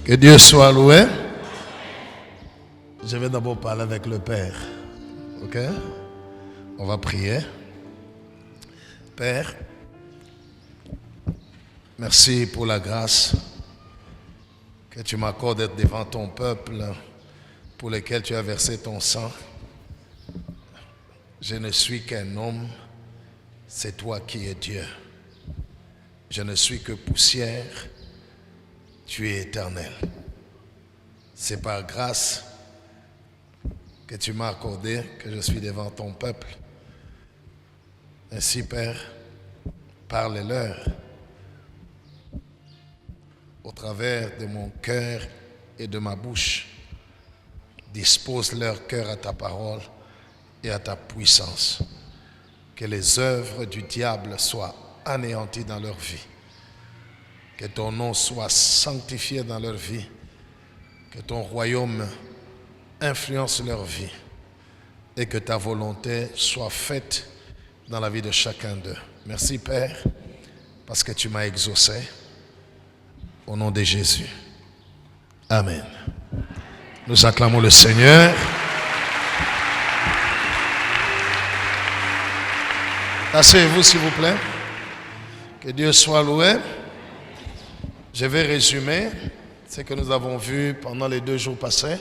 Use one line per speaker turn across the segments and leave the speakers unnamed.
Que Dieu soit loué. Je vais d'abord parler avec le Père. Ok? On va prier. Père, merci pour la grâce que tu m'accordes d'être devant ton peuple pour lequel tu as versé ton sang. Je ne suis qu'un homme, c'est toi qui es Dieu. Je ne suis que poussière, tu es éternel. C'est par grâce que tu m'as accordé que je suis devant ton peuple. Ainsi, Père, parle-leur au travers de mon cœur et de ma bouche. Dispose leur cœur à ta parole et à ta puissance. Que les œuvres du diable soient anéanties dans leur vie. Que ton nom soit sanctifié dans leur vie. Que ton royaume influence leur vie. Et que ta volonté soit faite dans la vie de chacun d'eux. Merci Père, parce que tu m'as exaucé. Au nom de Jésus. Amen. Nous acclamons le Seigneur. Asseyez-vous s'il vous plaît. Que Dieu soit loué. Je vais résumer ce que nous avons vu pendant les 2 jours passés.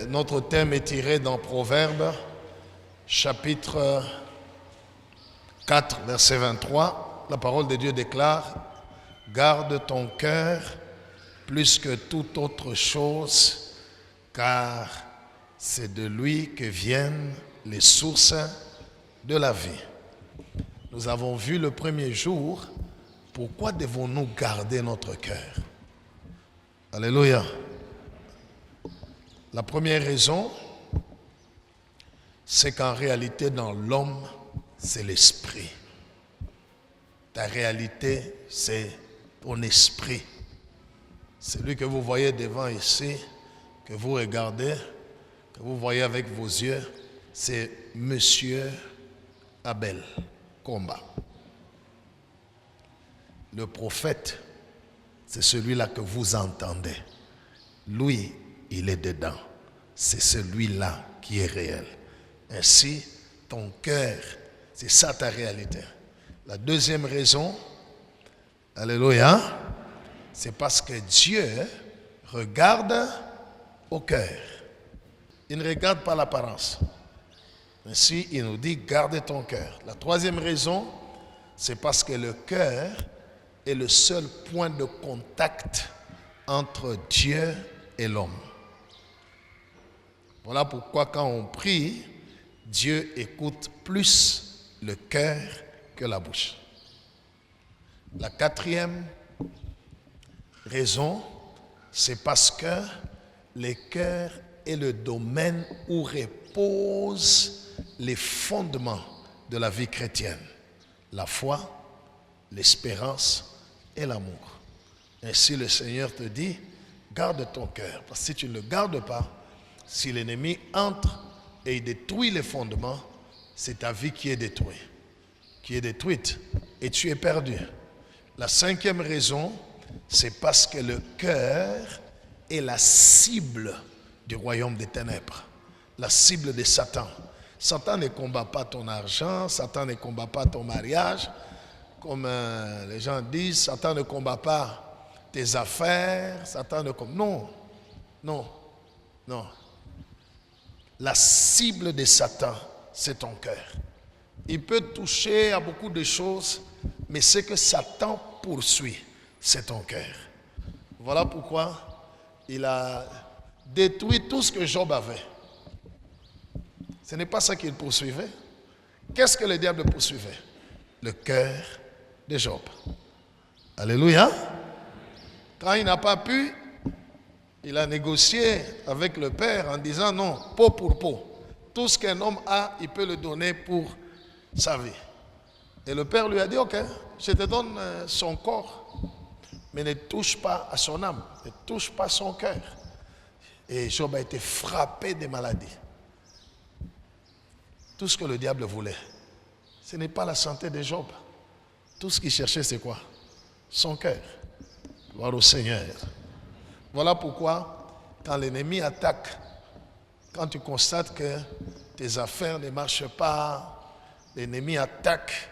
Notre thème est tiré dans Proverbes, chapitre 4, verset 23. La parole de Dieu déclare: garde ton cœur plus que toute autre chose, car c'est de lui que viennent les sources de la vie. Nous avons vu le premier jour pourquoi devons-nous garder notre cœur. Alléluia. La première raison, c'est qu'en réalité dans l'homme, c'est l'esprit. Ta réalité, c'est ton esprit. Celui que vous voyez devant ici, que vous regardez, que vous voyez avec vos yeux, c'est Monsieur Abel Comba. Le prophète, c'est celui-là que vous entendez. Lui, il est dedans. C'est celui-là qui est réel. Ainsi, ton cœur, c'est ça ta réalité. La deuxième raison, alléluia, c'est parce que Dieu regarde au cœur. Il ne regarde pas l'apparence. Ainsi, il nous dit, garde ton cœur. La troisième raison, c'est parce que le cœur est le seul point de contact entre Dieu et l'homme. Voilà pourquoi quand on prie, Dieu écoute plus le cœur que la bouche. La quatrième raison, c'est parce que le cœur est le domaine où reposent les fondements de la vie chrétienne. La foi, l'espérance et l'amour. Ainsi le Seigneur te dit, garde ton cœur. Parce que si tu ne le gardes pas, si l'ennemi entre et il détruit les fondements, c'est ta vie qui est détruite et tu es perdu. La cinquième raison, c'est parce que le cœur est la cible du royaume des ténèbres, la cible de Satan. Satan ne combat pas ton argent, Satan ne combat pas ton mariage, comme les gens disent, Satan ne combat pas tes affaires, Satan ne combat... Non. La cible de Satan, c'est ton cœur. Il peut toucher à beaucoup de choses, mais ce que Satan poursuit, c'est ton cœur. Voilà pourquoi il a détruit tout ce que Job avait. Ce n'est pas ça qu'il poursuivait. Qu'est-ce que le diable poursuivait? Le cœur de Job. Alléluia. Quand il n'a pas pu, il a négocié avec le père en disant non, peau pour peau. Tout ce qu'un homme a, il peut le donner pour sa vie. Et le père lui a dit, ok, je te donne son corps, mais ne touche pas à son âme, ne touche pas son cœur. Et Job a été frappé de maladies. Tout ce que le diable voulait, ce n'est pas la santé de Job. Tout ce qu'il cherchait, c'est quoi? Son cœur. Gloire au Seigneur. Voilà pourquoi, quand l'ennemi attaque, quand tu constates que tes affaires ne marchent pas, l'ennemi attaque,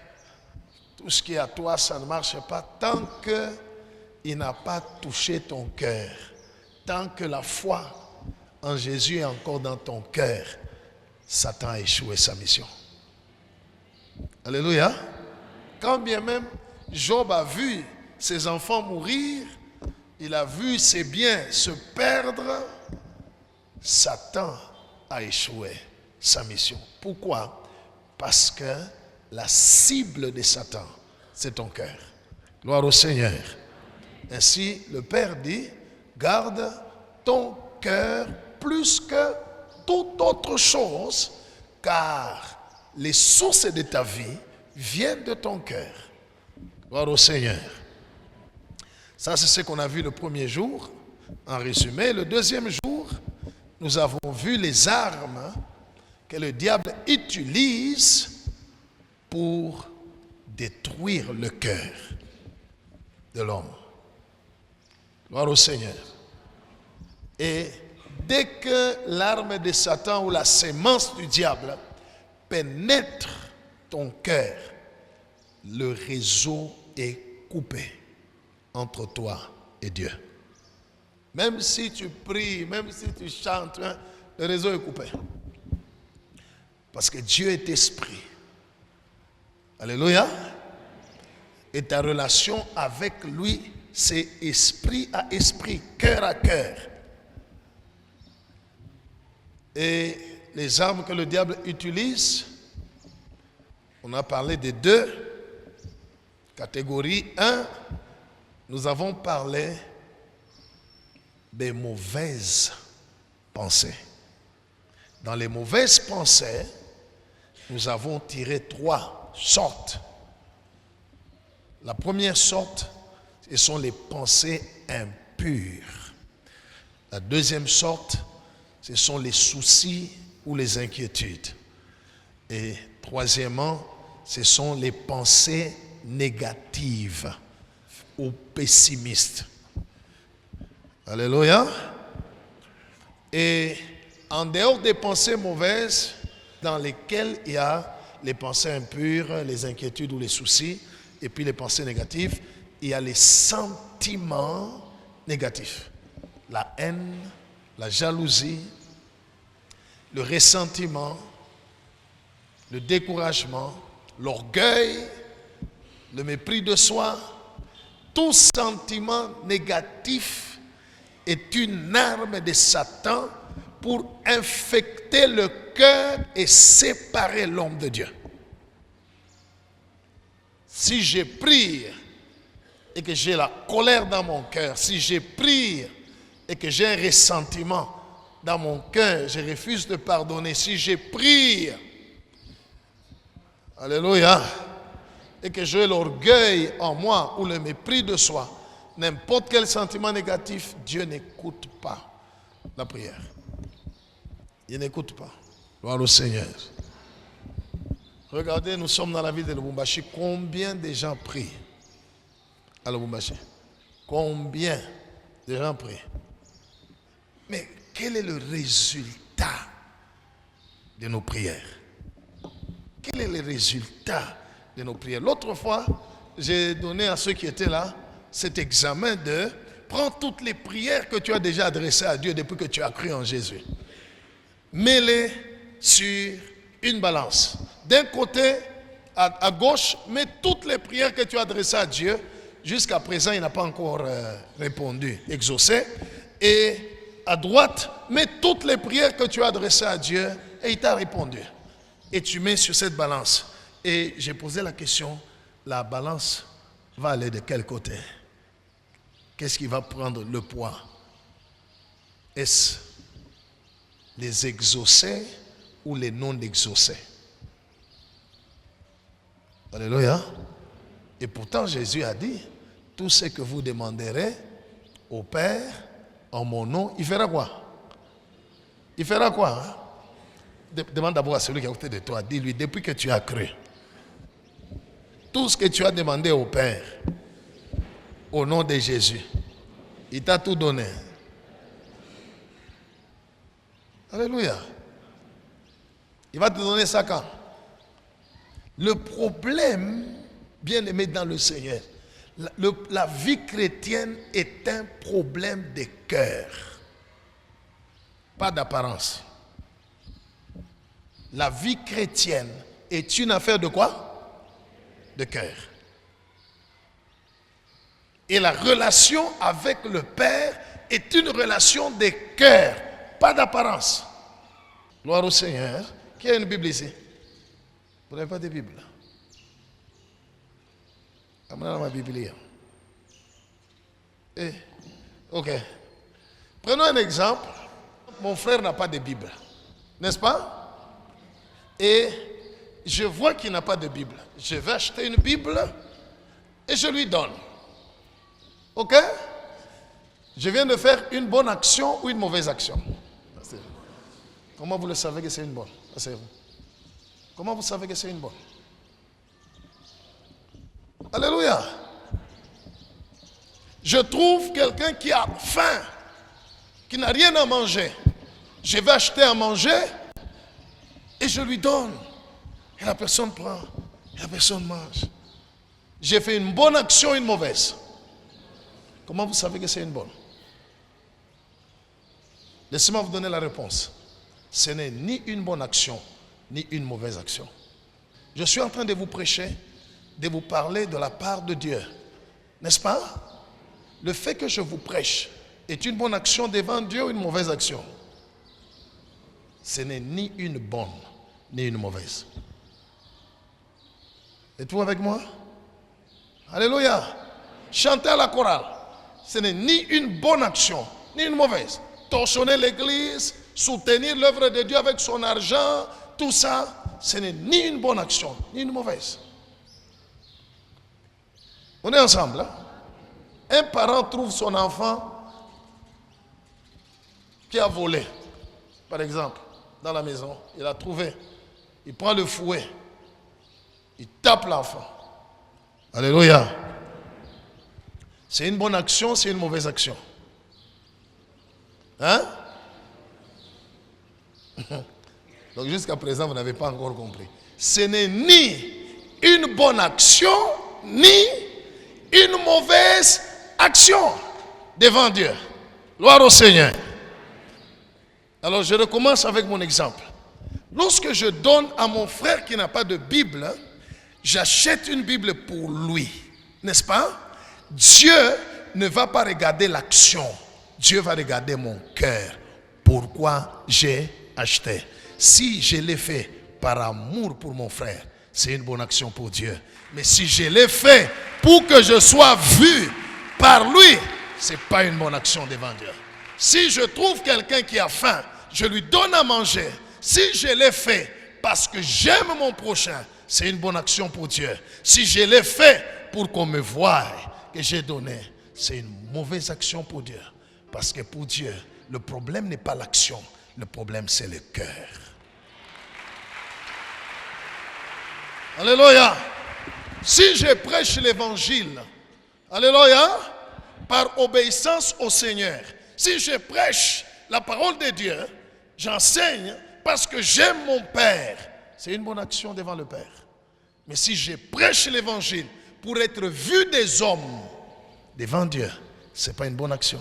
tout ce qui est à toi, ça ne marche pas, tant qu'il n'a pas touché ton cœur, tant que la foi en Jésus est encore dans ton cœur, Satan a échoué sa mission. Alléluia. Quand bien même Job a vu ses enfants mourir, il a vu ses biens se perdre, Satan a échoué sa mission. Pourquoi? Parce que la cible de Satan, c'est ton cœur. Gloire au Seigneur. Ainsi, le Père dit, garde ton cœur plus que toute autre chose, car les sources de ta vie viennent de ton cœur. Gloire au Seigneur. Ça, c'est ce qu'on a vu le premier jour, en résumé. Le deuxième jour, nous avons vu les armes que le diable utilise pour détruire le cœur de l'homme. Gloire au Seigneur. Et dès que l'arme de Satan ou la sémence du diable pénètre ton cœur, le réseau est coupé entre toi et Dieu. Même si tu pries, même si tu chantes, le réseau est coupé. Parce que Dieu est esprit. Alléluia. Et ta relation avec lui, c'est esprit à esprit, cœur à cœur. Et les armes que le diable utilise, on a parlé des deux catégories. Un, nous avons parlé des mauvaises pensées. Dans les mauvaises pensées, nous avons tiré 3 sortes. La première sorte, ce sont les pensées impures. La deuxième sorte, ce sont les soucis ou les inquiétudes. Et troisièmement, ce sont les pensées négatives ou pessimistes. Alléluia. Et en dehors des pensées mauvaises, dans lesquelles il y a les pensées impures, les inquiétudes ou les soucis, et puis les pensées négatives, il y a les sentiments négatifs. La haine, la jalousie, le ressentiment, le découragement, l'orgueil, le mépris de soi. Tout sentiment négatif est une arme de Satan pour infecter le cœur et séparer l'homme de Dieu. Si j'ai pris et que j'ai la colère dans mon cœur, si j'ai pris et que j'ai un ressentiment dans mon cœur, je refuse de pardonner. Si j'ai pris, alléluia, et que j'ai l'orgueil en moi ou le mépris de soi, n'importe quel sentiment négatif, Dieu n'écoute pas la prière. Il n'écoute pas. Gloire au Seigneur. Regardez, nous sommes dans la ville de Lubumbashi. Combien de gens prient à Lubumbashi? Combien de gens prient? Mais quel est le résultat de nos prières? Quel est le résultat de nos prières? L'autre fois, j'ai donné à ceux qui étaient là cet examen de prends toutes les prières que tu as déjà adressées à Dieu depuis que tu as cru en Jésus. Mets-les sur une balance. D'un côté, à gauche, mets toutes les prières que tu as adressées à Dieu. Jusqu'à présent, il n'a pas encore répondu, exaucé. Et à droite, mets toutes les prières que tu as adressées à Dieu et il t'a répondu. Et tu mets sur cette balance. Et j'ai posé la question, la balance va aller de quel côté? Qu'est-ce qui va prendre le poids? Est-ce les exaucés ou les non-exaucés? Alléluia. Et pourtant Jésus a dit, tout ce que vous demanderez au Père en mon nom, il fera quoi? Il fera quoi? Demande d'abord à celui qui est à côté de toi, dis-lui, depuis que tu as cru, tout ce que tu as demandé au Père au nom de Jésus, il t'a tout donné. Alléluia. Il va te donner ça quand? Le problème, bien aimé dans le Seigneur, la vie chrétienne est un problème de cœur, pas d'apparence. La vie chrétienne est une affaire de quoi? De cœur. Et la relation avec le Père est une relation de cœur, pas d'apparence. Gloire au Seigneur. Qui a une Bible ici? Vous n'avez pas de Bible? Amenez ma Bible. Ok. Prenons un exemple. Mon frère n'a pas de Bible. N'est-ce pas? Et je vois qu'il n'a pas de Bible. Je vais acheter une Bible et je lui donne. Ok? Je viens de faire une bonne action ou une mauvaise action? Comment vous le savez que c'est une bonne? Comment vous savez que c'est une bonne? Alléluia. Je trouve quelqu'un qui a faim, qui n'a rien à manger. Je vais acheter à manger et je lui donne. Et la personne prend, et la personne mange. J'ai fait une bonne action ou une mauvaise? Comment vous savez que c'est une bonne? Laissez-moi vous donner la réponse. Ce n'est ni une bonne action, ni une mauvaise action. Je suis en train de vous prêcher, de vous parler de la part de Dieu. N'est-ce pas? Le fait que je vous prêche est une bonne action devant Dieu ou une mauvaise action? Ce n'est ni une bonne, ni une mauvaise. Êtes-vous avec moi? Alléluia. Chantez à la chorale. Ce n'est ni une bonne action, ni une mauvaise. Torchonner l'église, soutenir l'œuvre de Dieu avec son argent, tout ça, ce n'est ni une bonne action, ni une mauvaise. On est ensemble, hein? Un parent trouve son enfant qui a volé, par exemple, dans la maison. Il a trouvé. Il prend le fouet. Il tape l'enfant. Alléluia. C'est une bonne action, c'est une mauvaise action. Hein? Donc jusqu'à présent, vous n'avez pas encore compris. Ce n'est ni une bonne action, ni une mauvaise action devant Dieu. Gloire au Seigneur. Alors je recommence avec mon exemple. Lorsque je donne à mon frère qui n'a pas de Bible, j'achète une Bible pour lui. N'est-ce pas? Dieu ne va pas regarder l'action. Dieu va regarder mon cœur. Pourquoi j'ai acheté? Si je l'ai fait par amour pour mon frère, c'est une bonne action pour Dieu. Mais si je l'ai fait pour que je sois vu par lui, ce n'est pas une bonne action devant Dieu. Si je trouve quelqu'un qui a faim, je lui donne à manger. Si je l'ai fait parce que j'aime mon prochain, c'est une bonne action pour Dieu. Si je l'ai fait pour qu'on me voie que j'ai donné, c'est une mauvaise action pour Dieu. Parce que pour Dieu, le problème n'est pas l'action, le problème c'est le cœur. Alléluia. Si je prêche l'évangile, alléluia, par obéissance au Seigneur, si je prêche la parole de Dieu, j'enseigne parce que j'aime mon Père, c'est une bonne action devant le Père. Mais si je prêche l'évangile pour être vu des hommes devant Dieu, ce n'est pas une bonne action.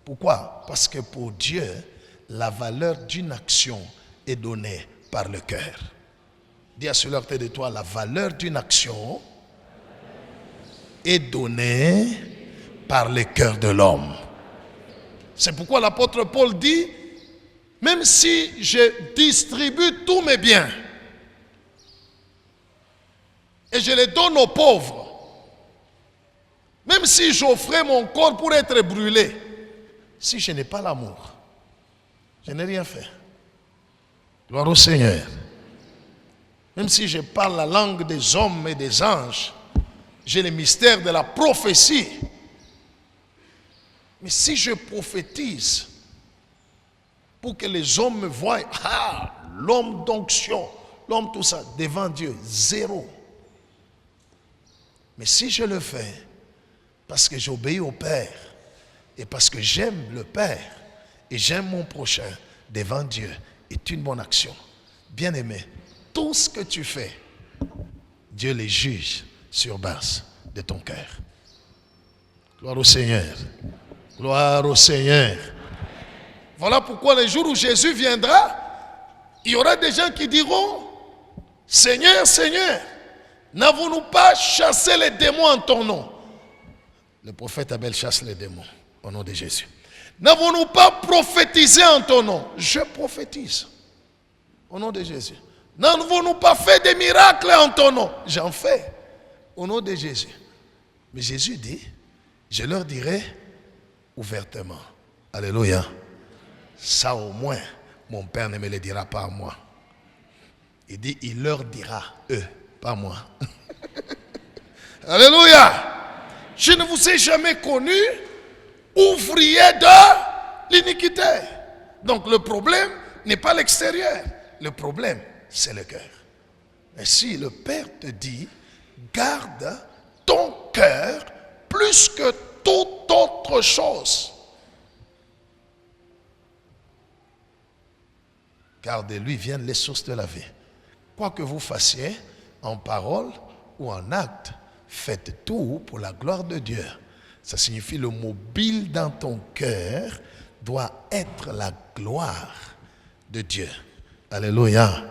Pourquoi? Parce que pour Dieu, la valeur d'une action est donnée par le cœur. Dis à celui à côté de toi, la valeur d'une action est donnée par le cœur de l'homme. C'est pourquoi l'apôtre Paul dit, même si je distribue tous mes biens et je les donne aux pauvres, même si j'offrais mon corps pour être brûlé, si je n'ai pas l'amour, je n'ai rien fait. Gloire au Seigneur. Même si je parle la langue des hommes et des anges, j'ai le mystère de la prophétie. Mais si je prophétise pour que les hommes me voient, l'homme d'onction, l'homme tout ça, devant Dieu, zéro. Mais si je le fais parce que j'obéis au Père et parce que j'aime le Père et j'aime mon prochain, devant Dieu est une bonne action. Bien-aimé, tout ce que tu fais, Dieu les juge sur base de ton cœur. Gloire au Seigneur. Gloire au Seigneur. Voilà pourquoi le jour où Jésus viendra, il y aura des gens qui diront, Seigneur, Seigneur, n'avons-nous pas chassé les démons en ton nom? Le prophète Abel chasse les démons au nom de Jésus. N'avons-nous pas prophétisé en ton nom? Je prophétise au nom de Jésus. N'avons-nous pas fait des miracles en ton nom? J'en fais au nom de Jésus. Mais Jésus dit, je leur dirai ouvertement. Alléluia. Ça au moins, mon Père ne me le dira pas à moi. Il dit, il leur dira, eux, pas moi. Alléluia. Je ne vous ai jamais connu ouvrier de l'iniquité. Donc le problème n'est pas l'extérieur. Le problème, c'est le cœur. Et si le Père te dit, garde ton cœur plus que toute autre chose, car de lui viennent les sources de la vie. Quoi que vous fassiez, en parole ou en acte, faites tout pour la gloire de Dieu. Ça signifie le mobile dans ton cœur doit être la gloire de Dieu. Alléluia.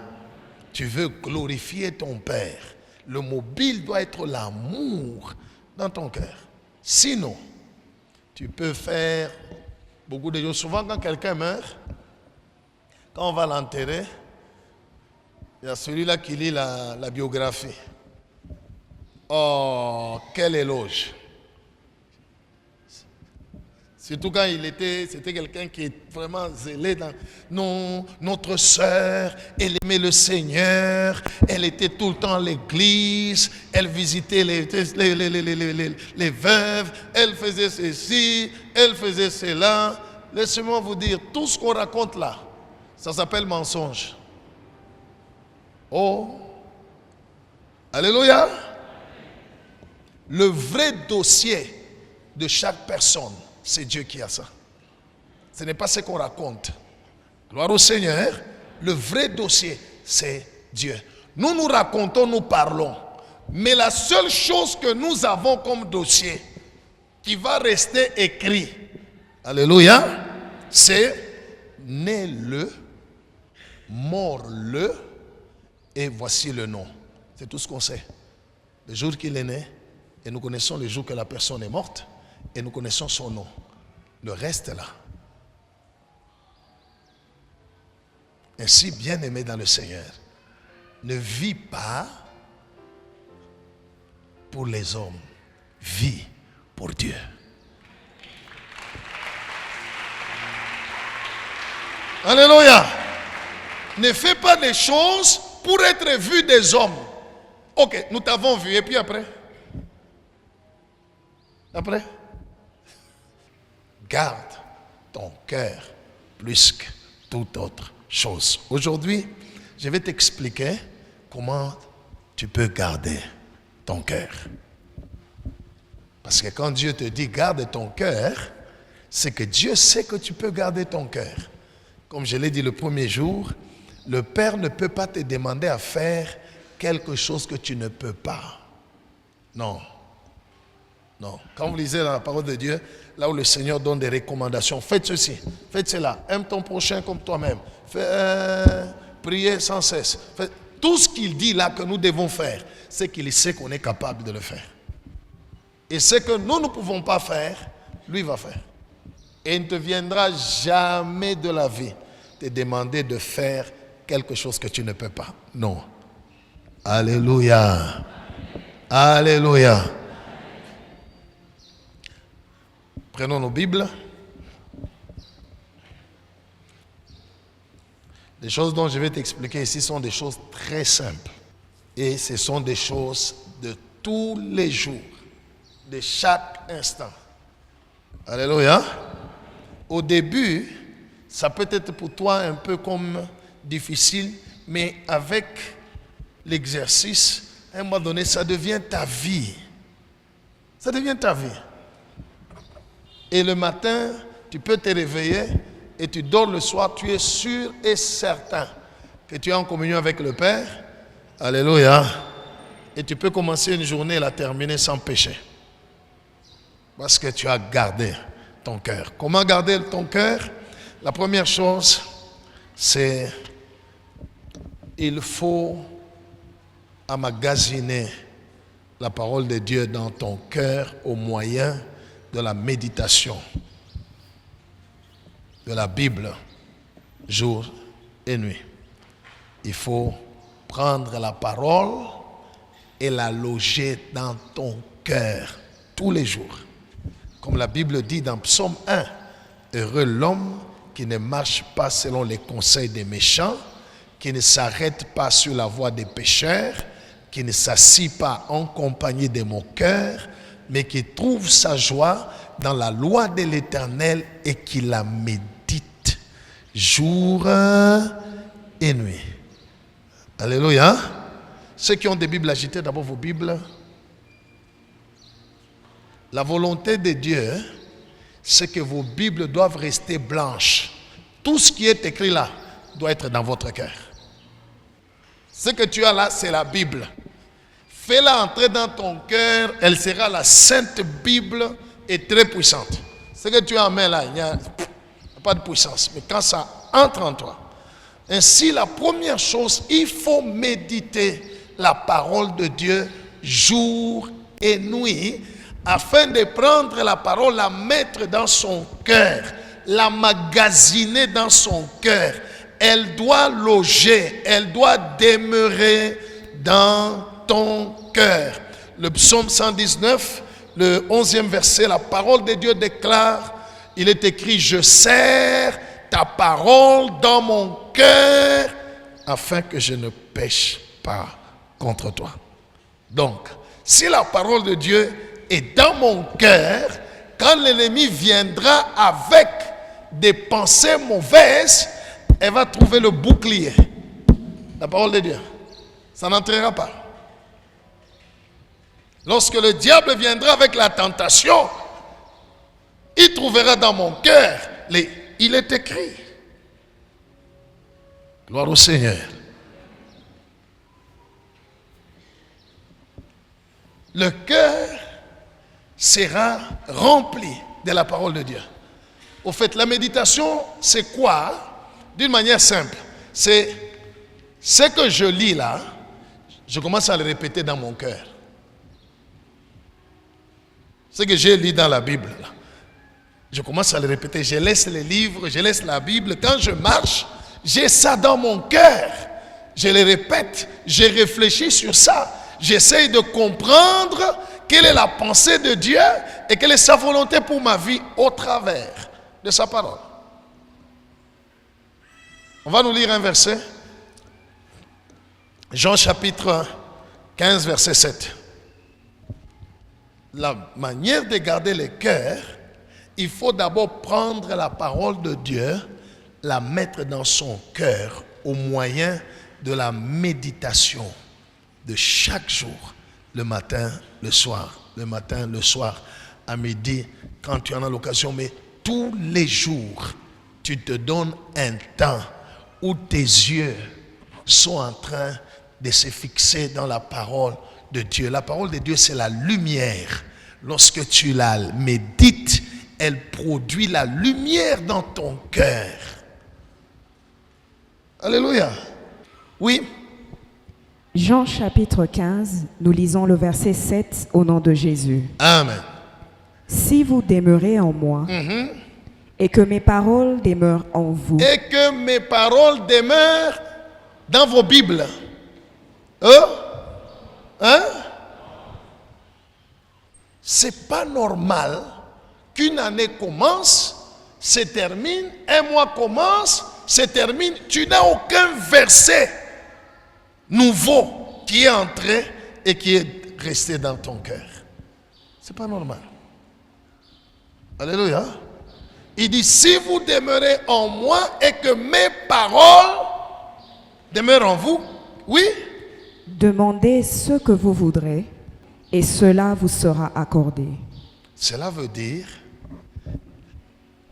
Tu veux glorifier ton Père. Le mobile doit être l'amour dans ton cœur. Sinon, tu peux faire beaucoup de choses. Souvent, quand quelqu'un meurt, quand on va l'enterrer, il y a celui-là qui lit la biographie. Oh, quel éloge! Surtout quand c'était quelqu'un qui est vraiment zélé dans... Non, notre sœur, elle aimait le Seigneur, elle était tout le temps à l'église, elle visitait les veuves, elle faisait ceci, elle faisait cela. Laissez-moi vous dire, tout ce qu'on raconte là, ça s'appelle mensonge. Oh, alléluia. Le vrai dossier de chaque personne, c'est Dieu qui a ça. Ce n'est pas ce qu'on raconte. Gloire au Seigneur. Le vrai dossier, c'est Dieu. Nous nous racontons, nous parlons. Mais la seule chose que nous avons comme dossier, qui va rester écrit, alléluia, c'est né-le, mort-le, et voici le nom. C'est tout ce qu'on sait. Le jour qu'il est né, et nous connaissons le jour que la personne est morte, et nous connaissons son nom. Le reste est là. Ainsi, bien-aimé dans le Seigneur, ne vis pas pour les hommes, vis pour Dieu. Alléluia. Ne fais pas des choses pour être vu des hommes. Ok, nous t'avons vu, et puis après? Après? Garde ton cœur plus que toute autre chose. Aujourd'hui, je vais t'expliquer comment tu peux garder ton cœur. Parce que quand Dieu te dit garde ton cœur, c'est que Dieu sait que tu peux garder ton cœur. Comme je l'ai dit le premier jour, le Père ne peut pas te demander à faire quelque chose que tu ne peux pas. Non. Non. Quand vous lisez la parole de Dieu, là où le Seigneur donne des recommandations, faites ceci, faites cela, aime ton prochain comme toi-même, priez sans cesse. Tout ce qu'il dit là que nous devons faire, c'est qu'il sait qu'on est capable de le faire. Et ce que nous ne pouvons pas faire, lui va faire. Et il ne te viendra jamais de la vie te demander de faire quelque chose que tu ne peux pas. Non. Alléluia. Alléluia. Prenons nos Bibles. Les choses dont je vais t'expliquer ici sont des choses très simples. Et ce sont des choses de tous les jours, de chaque instant. Alléluia. Au début, ça peut être pour toi un peu comme difficile, mais avec l'exercice, à un moment donné, ça devient ta vie. Ça devient ta vie. Et le matin, tu peux te réveiller et tu dors le soir, tu es sûr et certain que tu es en communion avec le Père. Alléluia. Et tu peux commencer une journée et la terminer sans péché. Parce que tu as gardé ton cœur. Comment garder ton cœur? La première chose, c'est il faut emmagasiner la parole de Dieu dans ton cœur au moyen de la méditation de la Bible, jour et nuit. Il faut prendre la parole et la loger dans ton cœur tous les jours. Comme la Bible dit dans Psaume 1, heureux l'homme qui ne marche pas selon les conseils des méchants, qui ne s'arrête pas sur la voie des pécheurs, qui ne s'assit pas en compagnie des moqueurs, mais qui trouve sa joie dans la loi de l'Éternel et qui la médite jour et nuit. Alléluia. Ceux qui ont des Bibles agitées, d'abord vos Bibles. La volonté de Dieu, c'est que vos Bibles doivent rester blanches. Tout ce qui est écrit là doit être dans votre cœur. Ce que tu as là, c'est la Bible. Fais-la entrer dans ton cœur, elle sera la Sainte Bible et très puissante. Ce que tu as en main là, il n'y a pas de puissance. Mais quand ça entre en toi, ainsi la première chose, il faut méditer la parole de Dieu jour et nuit, afin de prendre la parole, la mettre dans son cœur, la magasiner dans son cœur. Elle doit loger, elle doit demeurer dans ton cœur. Le psaume 119, le 11e verset, la parole de Dieu déclare, il est écrit, je serre ta parole dans mon cœur afin que je ne pêche pas contre toi. Donc, si la parole de Dieu est dans mon cœur, quand l'ennemi viendra avec des pensées mauvaises, elle va trouver le bouclier. La parole de Dieu. Ça n'entrera pas. Lorsque le diable viendra avec la tentation, il trouvera dans mon cœur, il est écrit. Gloire au Seigneur. Le cœur sera rempli de la parole de Dieu. Au fait, la méditation, c'est quoi? D'une manière simple, c'est ce que je lis là, je commence à le répéter dans mon cœur. Ce que j'ai lu dans la Bible là, je commence à le répéter. Je laisse les livres, je laisse la Bible. Quand je marche, j'ai ça dans mon cœur. Je le répète, je réfléchis sur ça. J'essaye de comprendre quelle est la pensée de Dieu et quelle est sa volonté pour ma vie au travers de sa parole. On va nous lire un verset. Jean chapitre 15, verset 7. La manière de garder le cœur, il faut d'abord prendre la parole de Dieu, la mettre dans son cœur au moyen de la méditation de chaque jour, le matin, le soir, le matin, le soir, à midi, quand tu en as l'occasion, mais tous les jours, tu te donnes un temps où tes yeux sont en train de se fixer dans la parole de Dieu. La parole de Dieu, c'est la lumière. Lorsque tu la médites, elle produit la lumière dans ton cœur. Alléluia. Oui.
Jean chapitre 15, nous lisons le verset 7 au nom de Jésus.
Amen.
Si vous demeurez en moi, et que mes paroles demeurent en vous.
Et que mes paroles demeurent dans vos Bibles. Hein? C'est pas normal qu'une année commence, se termine, un mois commence, se termine. Tu n'as aucun verset nouveau qui est entré et qui est resté dans ton cœur. C'est pas normal. Alléluia. Il dit, si vous demeurez en moi et que mes paroles demeurent en vous, oui.
Demandez ce que vous voudrez et cela vous sera accordé.
Cela veut dire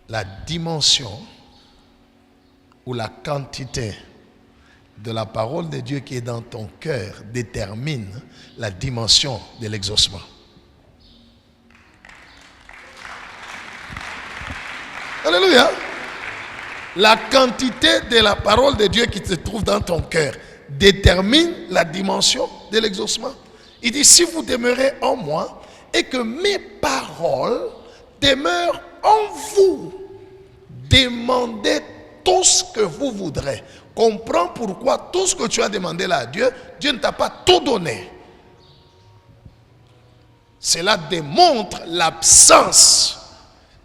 la dimension ou la quantité de la parole de Dieu qui est dans ton cœur détermine la dimension de l'exaucement. Alléluia. La quantité de la parole de Dieu qui se trouve dans ton cœur détermine la dimension de l'exaucement. Il dit, si vous demeurez en moi et que mes paroles demeurent en vous, demandez tout ce que vous voudrez. Comprends pourquoi tout ce que tu as demandé là à Dieu, Dieu ne t'a pas tout donné. Cela démontre l'absence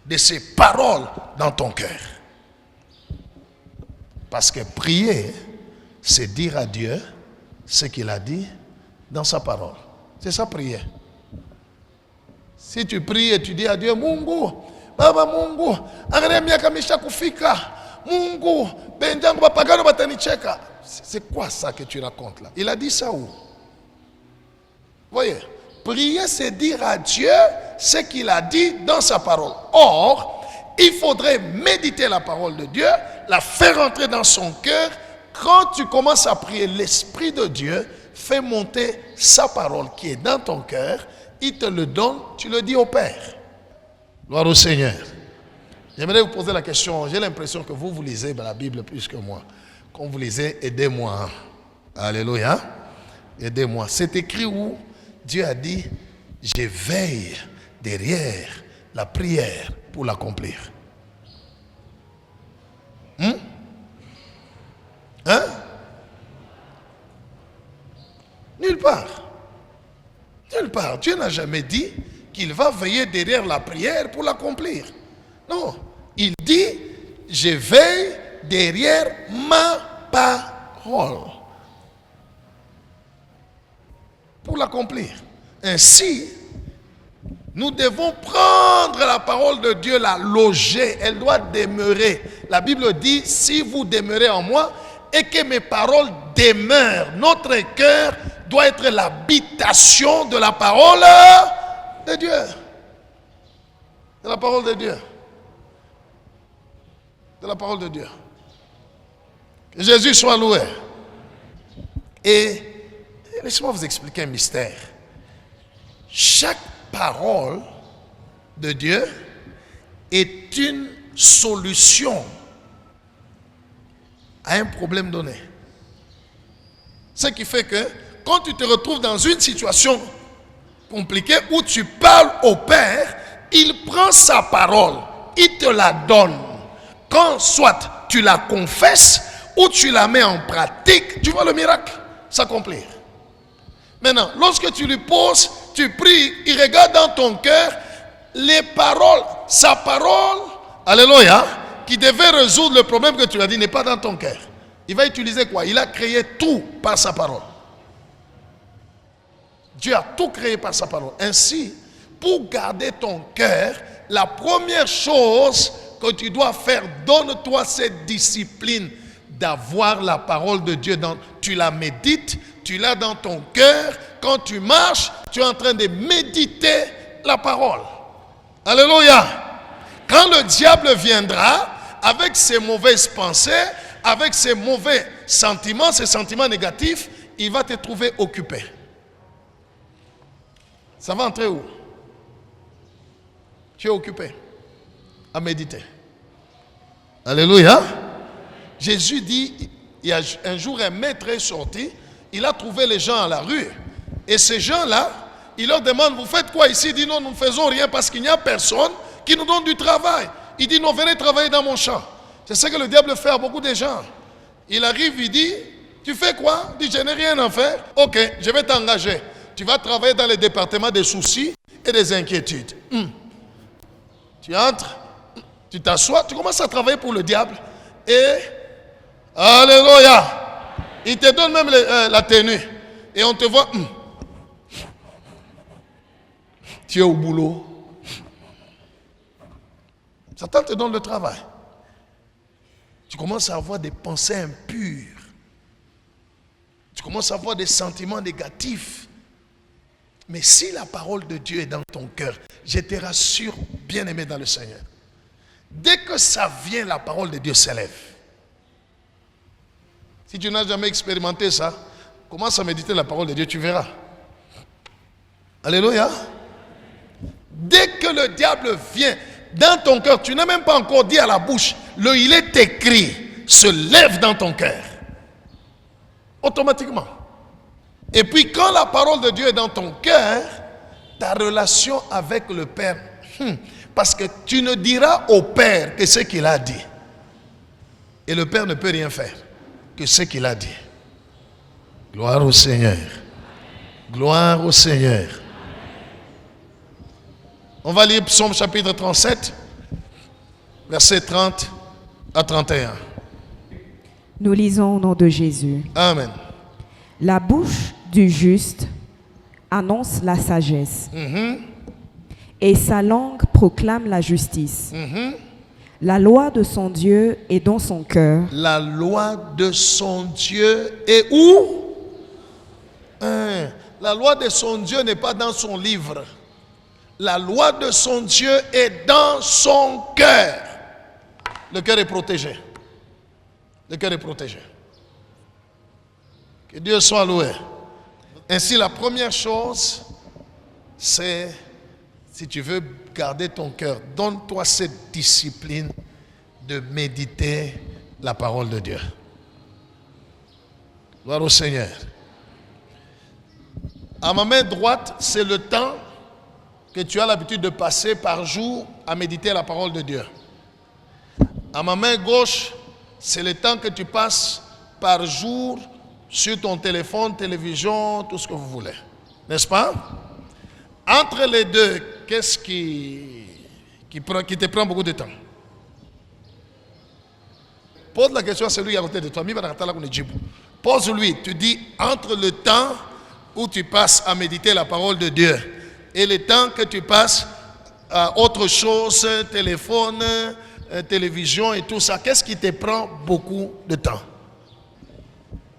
de ces paroles dans ton cœur. Parce que prier, c'est dire à Dieu ce qu'il a dit dans sa parole. C'est ça prier. Si tu pries et tu dis à Dieu, Mungu, Baba Mungu, angalia miaka misha kufika, Mungu, benjangu bapagano batanicheka. C'est quoi ça que tu racontes là? Il a dit ça où? Voyez, prier c'est dire à Dieu ce qu'il a dit dans sa parole. Or, il faudrait méditer la parole de Dieu, la faire entrer dans son cœur. Quand tu commences à prier, l'Esprit de Dieu fait monter sa parole qui est dans ton cœur. Il te le donne, tu le dis au Père. Gloire au Seigneur. J'aimerais vous poser la question. J'ai l'impression que vous lisez la Bible plus que moi. Quand vous lisez, aidez-moi. Alléluia. Aidez-moi. C'est écrit où Dieu a dit, je veille derrière la prière pour l'accomplir. Hein? Nulle part. Nulle part. Dieu n'a jamais dit qu'il va veiller derrière la prière pour l'accomplir. Non. Il dit, je veille derrière ma parole pour l'accomplir. Ainsi, nous devons prendre la parole de Dieu, la loger. Elle doit demeurer. La Bible dit, si vous demeurez en moi et que mes paroles demeurent, notre cœur doit être l'habitation de la parole de Dieu. De la parole de Dieu. De la parole de Dieu. Que Jésus soit loué. Et laissez-moi vous expliquer un mystère. Chaque parole de Dieu est une solution à un problème donné. Ce qui fait que quand tu te retrouves dans une situation compliquée où tu parles au Père, il prend sa parole, il te la donne. Quand soit tu la confesses ou tu la mets en pratique, tu vois le miracle s'accomplir. Maintenant, lorsque tu lui poses, tu pries, il regarde dans ton cœur les paroles, sa parole, alléluia, qui devait résoudre le problème que tu lui as dit n'est pas dans ton cœur. Il va utiliser quoi? Il a créé tout par sa parole. Dieu a tout créé par sa parole. Ainsi, pour garder ton cœur, la première chose que tu dois faire, donne-toi cette discipline d'avoir la parole de Dieu. Tu la médites, tu l'as dans ton cœur. Quand tu marches, tu es en train de méditer la parole. Alléluia. Quand le diable viendra avec ses mauvaises pensées, avec ses mauvais sentiments, ses sentiments négatifs, il va te trouver occupé. Ça va entrer où? Tu es occupé à méditer. Alléluia. Jésus dit, il y a un jour un maître est sorti, il a trouvé les gens à la rue. Et ces gens-là, il leur demande, vous faites quoi ici? Il dit, non, nous ne faisons rien parce qu'il n'y a personne qui nous donne du travail. Il dit, non, venez travailler dans mon champ. C'est ce que le diable fait à beaucoup de gens. Il arrive, il dit, tu fais quoi? Il dit, je n'ai rien à faire. Ok, je vais t'engager. Tu vas travailler dans le département des soucis et des inquiétudes. Tu entres, tu t'assois, tu commences à travailler pour le diable. Et, alléluia, il te donne même la tenue. Et on te voit, tu es au boulot. Satan te donne le travail. Tu commences à avoir des pensées impures. Tu commences à avoir des sentiments négatifs. Mais si la parole de Dieu est dans ton cœur, je te rassure, bien-aimé dans le Seigneur, dès que ça vient, la parole de Dieu s'élève. Si tu n'as jamais expérimenté ça, commence à méditer la parole de Dieu, tu verras. Alléluia. Dès que le diable vient dans ton cœur, tu n'as même pas encore dit à la bouche, il est écrit, se lève dans ton cœur. Automatiquement. Et puis quand la parole de Dieu est dans ton cœur, ta relation avec le Père, parce que tu ne diras au Père que ce qu'il a dit. Et le Père ne peut rien faire que ce qu'il a dit. Gloire au Seigneur. Gloire au Seigneur. On va lire Psaume chapitre 37, versets 30 à 31.
Nous lisons au nom de Jésus.
Amen.
La bouche du juste annonce la sagesse, et sa langue proclame la justice. La loi de son Dieu est dans son cœur.
La loi de son Dieu est où? La loi de son Dieu n'est pas dans son livre. La loi de son Dieu est dans son cœur. Le cœur est protégé. Le cœur est protégé. Que Dieu soit loué. Ainsi, la première chose, c'est, si tu veux garder ton cœur, donne-toi cette discipline de méditer la parole de Dieu. Gloire au Seigneur. À ma main droite, c'est le temps que tu as l'habitude de passer par jour à méditer la parole de Dieu. À ma main gauche, c'est le temps que tu passes par jour sur ton téléphone, télévision, tout ce que vous voulez. N'est-ce pas? Entre les deux, qu'est-ce qui te prend beaucoup de temps? Pose la question à celui qui est à côté de toi. Pose-lui, tu dis entre le temps où tu passes à méditer la parole de Dieu et le temps que tu passes à autre chose, téléphone, télévision et tout ça, qu'est-ce qui te prend beaucoup de temps?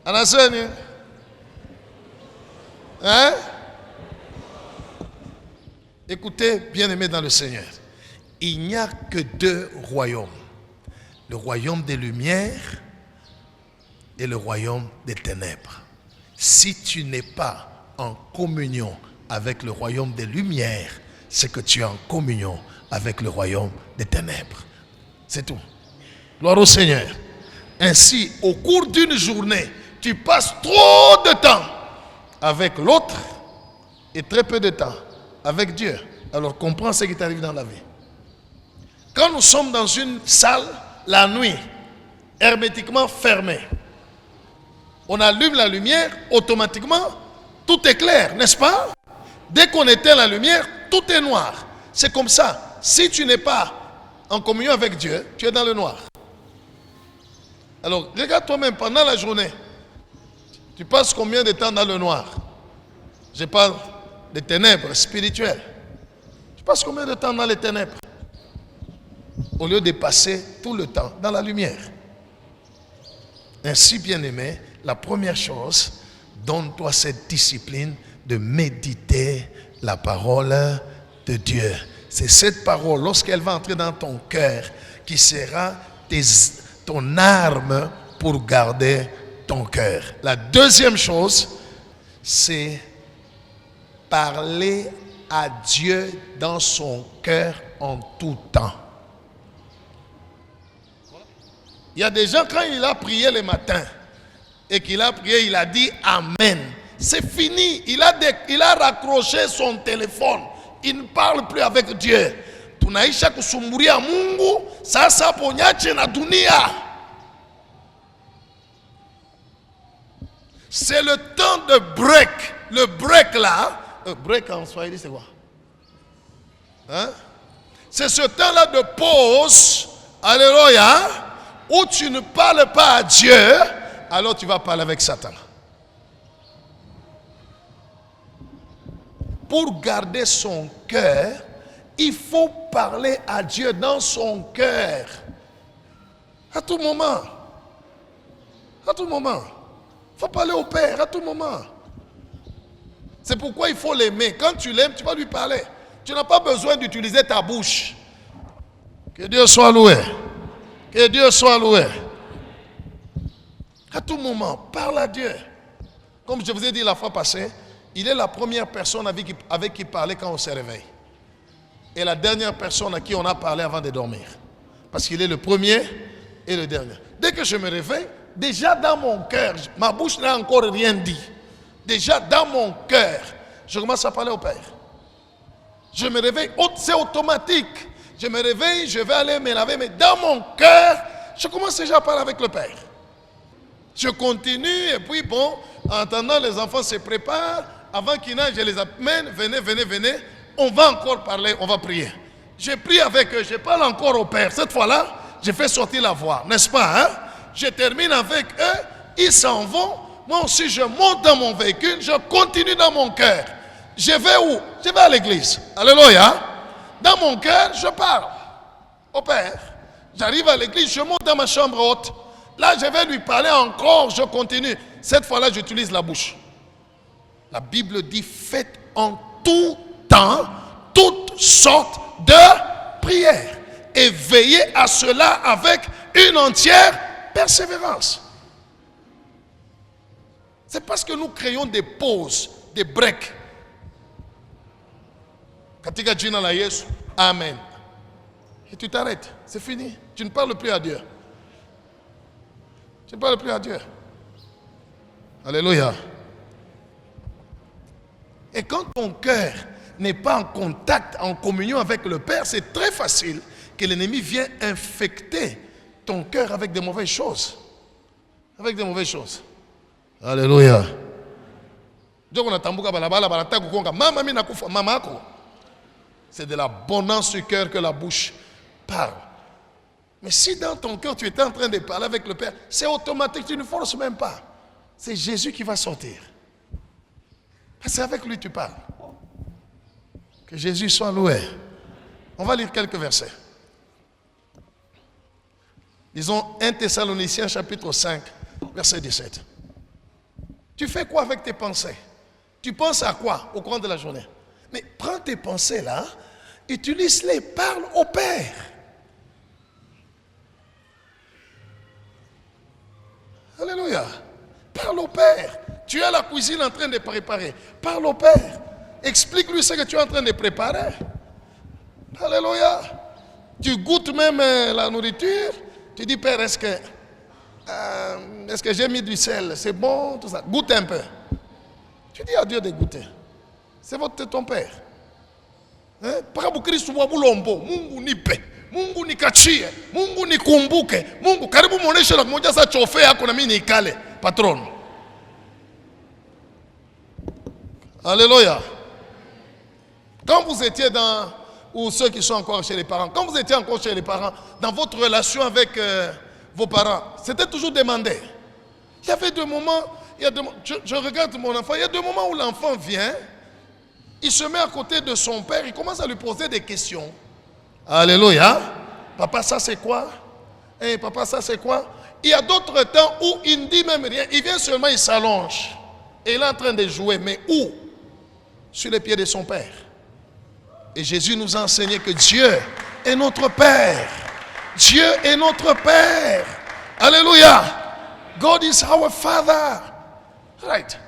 Anasene? Hein? Écoutez, bien-aimés dans le Seigneur, il n'y a que deux royaumes. Le royaume des lumières et le royaume des ténèbres. Si tu n'es pas en communion avec le royaume des lumières, c'est que tu es en communion avec le royaume des ténèbres. C'est tout. Gloire au Seigneur. Ainsi, au cours d'une journée, tu passes trop de temps avec l'autre et très peu de temps avec Dieu. Alors comprends ce qui t'arrive dans la vie. Quand nous sommes dans une salle, la nuit, hermétiquement fermée, on allume la lumière, automatiquement, tout est clair, n'est-ce pas? Dès qu'on éteint la lumière, tout est noir. C'est comme ça. Si tu n'es pas en communion avec Dieu, tu es dans le noir. Alors, regarde toi-même, pendant la journée, tu passes combien de temps dans le noir? Je parle des ténèbres spirituelles. Tu passes combien de temps dans les ténèbres? Au lieu de passer tout le temps dans la lumière. Ainsi, bien-aimé, la première chose, donne-toi cette discipline de méditer la parole de Dieu. C'est cette parole, lorsqu'elle va entrer dans ton cœur, qui sera ton arme pour garder ton cœur. La deuxième chose, c'est parler à Dieu dans son cœur en tout temps. Il y a des gens, quand il a prié le matin et qu'il a prié, il a dit Amen. C'est fini. Il a raccroché son téléphone. Il ne parle plus avec Dieu. Tunaisha kusumburia Mungu, sasa ponyache na dunia. C'est le temps de break. Le break là, break en swahili c'est quoi? Hein? C'est ce temps-là de pause, alléluia, où tu ne parles pas à Dieu, alors tu vas parler avec Satan. Pour garder son cœur, il faut parler à Dieu dans son cœur. À tout moment. À tout moment. Il faut parler au Père à tout moment. C'est pourquoi il faut l'aimer. Quand tu l'aimes, tu vas lui parler. Tu n'as pas besoin d'utiliser ta bouche. Que Dieu soit loué. Que Dieu soit loué. À tout moment, parle à Dieu. Comme je vous ai dit la fois passée, il est la première personne avec qui parler quand on se réveille. Et la dernière personne à qui on a parlé avant de dormir. Parce qu'il est le premier et le dernier. Dès que je me réveille, déjà dans mon cœur, ma bouche n'a encore rien dit. Déjà dans mon cœur, je commence à parler au Père. Je me réveille, c'est automatique. Je me réveille, je vais aller me laver, mais dans mon cœur, je commence déjà à parler avec le Père. Je continue et puis bon, en attendant les enfants se préparent, avant qu'ils nagent, je les amène, venez, on va encore parler, on va prier. Je prie avec eux, je parle encore au Père. Cette fois-là, je fais sortir la voix, n'est-ce pas, hein? Je termine avec eux, ils s'en vont. Moi aussi, je monte dans mon véhicule, je continue dans mon cœur. Je vais où? Je vais à l'église. Alléluia. Dans mon cœur, je parle au Père. J'arrive à l'église, je monte dans ma chambre haute. Là, je vais lui parler encore, je continue. Cette fois-là, j'utilise la bouche. La Bible dit, faites en tout temps toutes sortes de prières. Et veillez à cela avec une entière persévérance. C'est parce que nous créons des pauses, des breaks. Katika jina la Yesu, Amen. Et tu t'arrêtes, c'est fini. Tu ne parles plus à Dieu. Tu ne parles plus à Dieu. Alléluia. Et quand ton cœur n'est pas en contact, en communion avec le Père, c'est très facile que l'ennemi vienne infecter ton cœur avec des mauvaises choses. Avec des mauvaises choses. Alléluia. C'est de l'abondance du cœur que la bouche parle. Mais si dans ton cœur tu es en train de parler avec le Père, c'est automatique, tu ne forces même pas. C'est Jésus qui va sortir. C'est avec lui que tu parles. Que Jésus soit loué. On va lire quelques versets. Disons 1 Thessaloniciens chapitre 5, verset 17. Tu fais quoi avec tes pensées? Tu penses à quoi au cours de la journée? Mais prends tes pensées là, utilise-les, parle au Père. Alléluia. Parle au Père. Tu es à la cuisine en train de préparer. Parle au Père. Explique-lui ce que tu es en train de préparer. Alléluia. Tu goûtes même la nourriture. Tu dis, Père, est-ce que j'ai mis du sel? C'est bon, tout ça. Goûte un peu. Tu dis à Dieu de goûter. C'est ton Père. Parabu Kristu wa bulombo. Mungu nipe. Mungu nikachie. Mungu nikumbuke. Mungu karibu muoneshe na kumoja sa chofe yako na mimi nikale. Patron. Alléluia. Quand vous étiez ou ceux qui sont encore chez les parents, quand vous étiez encore chez les parents, dans votre relation avec vos parents, c'était toujours demandé. Il y avait des moments, je regarde mon enfant, il y a des moments où l'enfant vient, il se met à côté de son père, il commence à lui poser des questions. Alléluia. Papa, ça c'est quoi? Hey, papa, ça c'est quoi? Il y a d'autres temps où il ne dit même rien, il vient seulement, il s'allonge. Et il est en train de jouer, mais où? Sur les pieds de son père. Et Jésus nous a enseigné que Dieu est notre Père. Dieu est notre Père. Alléluia. God is our Father. Right.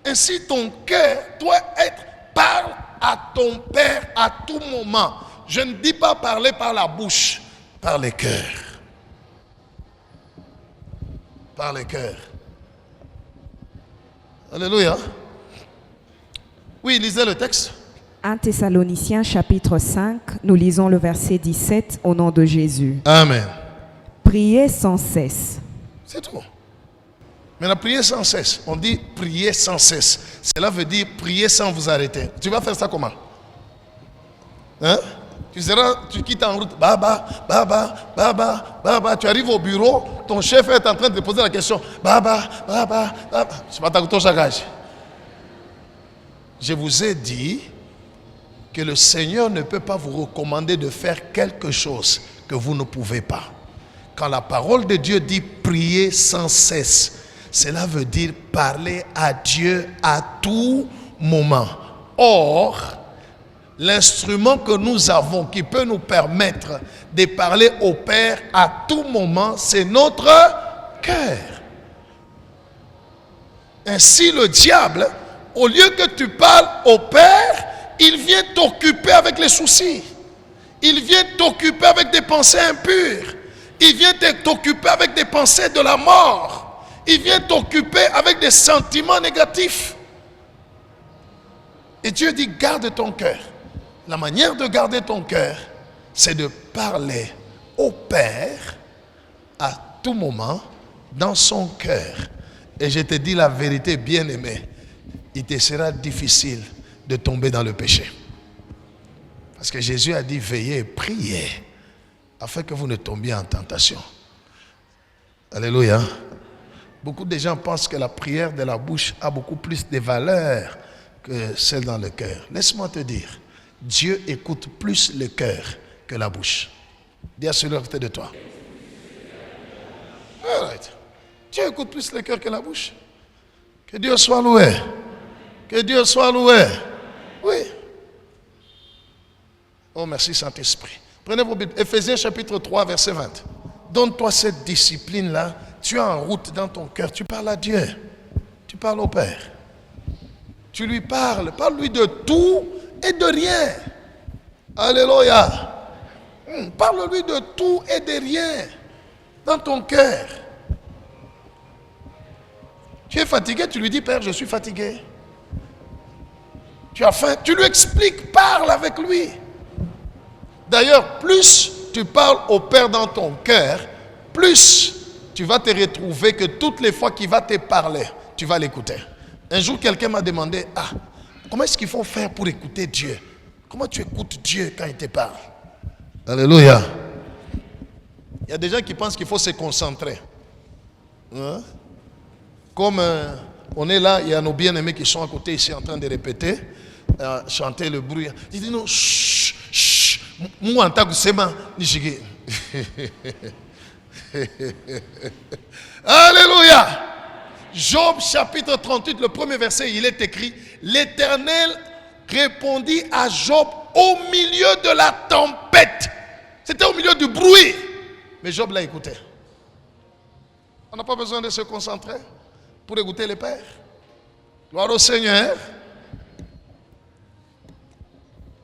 Ainsi ton cœur doit être, parle à ton Père à tout moment. Je ne dis pas parler par la bouche, par le cœur. Par le cœur. Alléluia. Oui, lisez le texte.
1 Thessaloniciens chapitre 5, nous lisons le verset 17 au nom de Jésus.
Amen.
Priez sans cesse.
C'est tout. Maintenant, priez sans cesse. On dit prier sans cesse. Cela veut dire prier sans vous arrêter. Tu vas faire ça comment? Hein? Tu quittes en route. Baba, baba, baba, baba. Tu arrives au bureau, ton chef est en train de te poser la question. Baba, baba, baba. Je vais t'accorder ton chagage. Je vous ai dit que le Seigneur ne peut pas vous recommander de faire quelque chose que vous ne pouvez pas. Quand la parole de Dieu dit prier sans cesse, cela veut dire parler à Dieu à tout moment. Or, l'instrument que nous avons qui peut nous permettre de parler au Père à tout moment, c'est notre cœur. Ainsi le diable, au lieu que tu parles au Père, il vient t'occuper avec les soucis. Il vient t'occuper avec des pensées impures. Il vient t'occuper avec des pensées de la mort. Il vient t'occuper avec des sentiments négatifs. Et Dieu dit, garde ton cœur. La manière de garder ton cœur, c'est de parler au Père à tout moment dans son cœur. Et je te dis la vérité, bien-aimé, il te sera difficile de tomber dans le péché. Parce que Jésus a dit, veillez et priez afin que vous ne tombiez en tentation. Alléluia. Beaucoup de gens pensent que la prière de la bouche a beaucoup plus de valeur que celle dans le cœur. Laisse-moi te dire, Dieu écoute plus le cœur que la bouche. Dis à celui à côté de toi. Right. Dieu écoute plus le cœur que la bouche. Que Dieu soit loué. Que Dieu soit loué. Oui. Oh, merci Saint-Esprit. Prenez vos Bibles. Éphésiens chapitre 3, verset 20. Donne-toi cette discipline-là. Tu es en route dans ton cœur. Tu parles à Dieu. Tu parles au Père. Tu lui parles. Parle-lui de tout et de rien. Alléluia. Parle-lui de tout et de rien dans ton cœur. Tu es fatigué, tu lui dis, Père, je suis fatigué. Tu as faim, tu lui expliques, parle avec lui. D'ailleurs, plus tu parles au Père dans ton cœur, plus tu vas te retrouver que toutes les fois qu'il va te parler, tu vas l'écouter. Un jour, quelqu'un m'a demandé, comment est-ce qu'il faut faire pour écouter Dieu? Comment tu écoutes Dieu quand il te parle? Alléluia. Il y a des gens qui pensent qu'il faut se concentrer. Hein? Comme on est là, il y a nos bien-aimés qui sont à côté ici en train de répéter, chanter le bruit. Ils disent non, chut, chut, moi en tant que séman, nishige. Alléluia. Job chapitre 38, le premier verset, il est écrit, l'Éternel répondit à Job au milieu de la tempête. C'était au milieu du bruit. Mais Job l'a écouté. On n'a pas besoin de se concentrer pour écouter le Père. Gloire au Seigneur.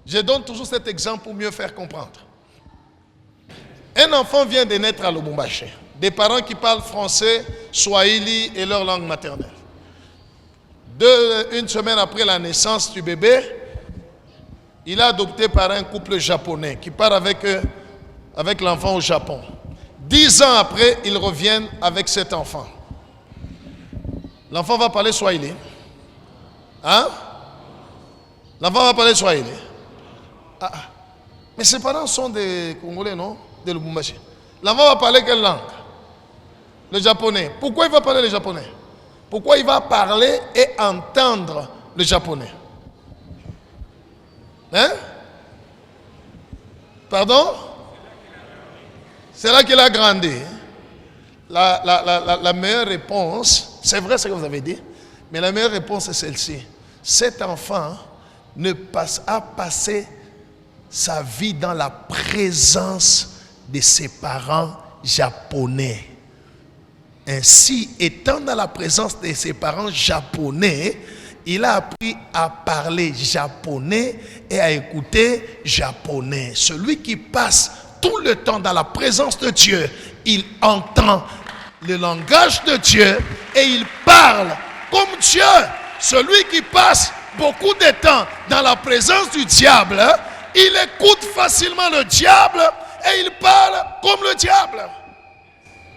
Je donne toujours cet exemple pour mieux faire comprendre. Un enfant vient de naître à Lubumbashi. Des parents qui parlent français, swahili et leur langue maternelle. Une semaine après la naissance du bébé, il est adopté par un couple japonais qui part avec l'enfant au Japon. 10 ans après, ils reviennent avec cet enfant. L'enfant va parler swahili. Hein? L'enfant va parler swahili. Mais ses parents sont des Congolais, non? De Lubumbashi. L'enfant va parler quelle langue? Le japonais. Pourquoi il va parler le japonais? Pourquoi il va parler et entendre le japonais? Hein? Pardon? C'est là qu'il a grandi. La meilleure réponse, c'est vrai ce que vous avez dit, mais la meilleure réponse est celle-ci. Cet enfant a passé sa vie dans la présence de ses parents japonais. Ainsi, étant dans la présence de ses parents japonais, il a appris à parler japonais et à écouter japonais. Celui qui passe tout le temps dans la présence de Dieu, il entend le langage de Dieu et il parle comme Dieu. Celui qui passe beaucoup de temps dans la présence du diable, il écoute facilement le diable et il parle comme le diable.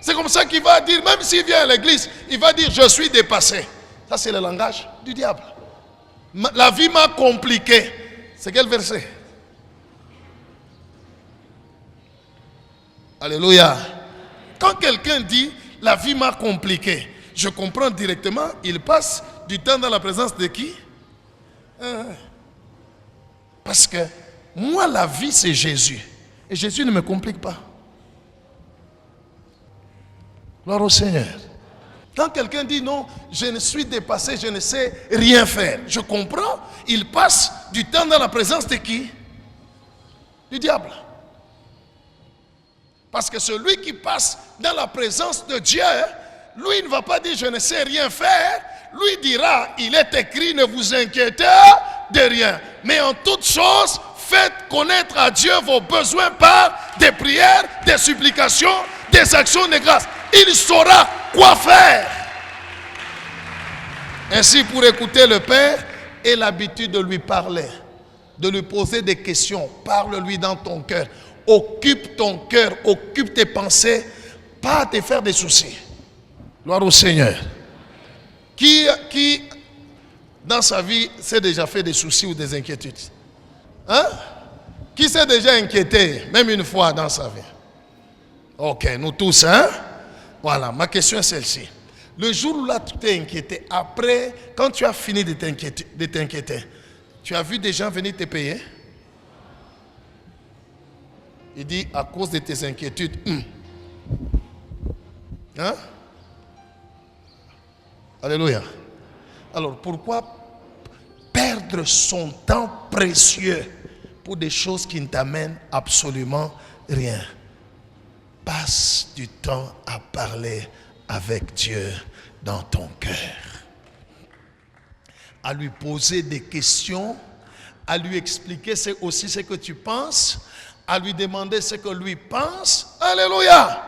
C'est comme ça qu'il va dire, même s'il vient à l'église, il va dire, je suis dépassé. Ça, c'est le langage du diable. La vie m'a compliqué. C'est quel verset? Alléluia. Quand quelqu'un dit, la vie m'a compliqué, je comprends directement, il passe du temps dans la présence de qui? Parce que moi, la vie, c'est Jésus. Et Jésus ne me complique pas. Gloire au Seigneur. Quand quelqu'un dit non, je ne suis dépassé, je ne sais rien faire. Je comprends, il passe du temps dans la présence de qui? Du diable. Parce que celui qui passe dans la présence de Dieu, lui ne va pas dire je ne sais rien faire. lui dira, il est écrit, ne vous inquiétez de rien. Mais en toute chose, faites connaître à Dieu vos besoins par des prières, des supplications, des actions de grâce. Il saura quoi faire. Ainsi, pour écouter le Père, aie l'habitude de lui parler, de lui poser des questions. Parle-lui dans ton cœur. Occupe ton cœur, occupe tes pensées, pas à te faire des soucis. Gloire au Seigneur. Qui, dans sa vie, s'est déjà fait des soucis ou des inquiétudes? Hein? Qui s'est déjà inquiété, même une fois dans sa vie? Ok, nous tous, hein? Voilà, ma question est celle-ci. Le jour où là, tu t'es inquiété, après, quand tu as fini de t'inquiéter, tu as vu des gens venir te payer? Il dit, à cause de tes inquiétudes. Hein? Alléluia. Alors, pourquoi perdre son temps précieux pour des choses qui ne t'amènent absolument rien? Passe du temps à parler avec Dieu dans ton cœur. À lui poser des questions, à lui expliquer aussi ce que tu penses, à lui demander ce que lui pense. Alléluia.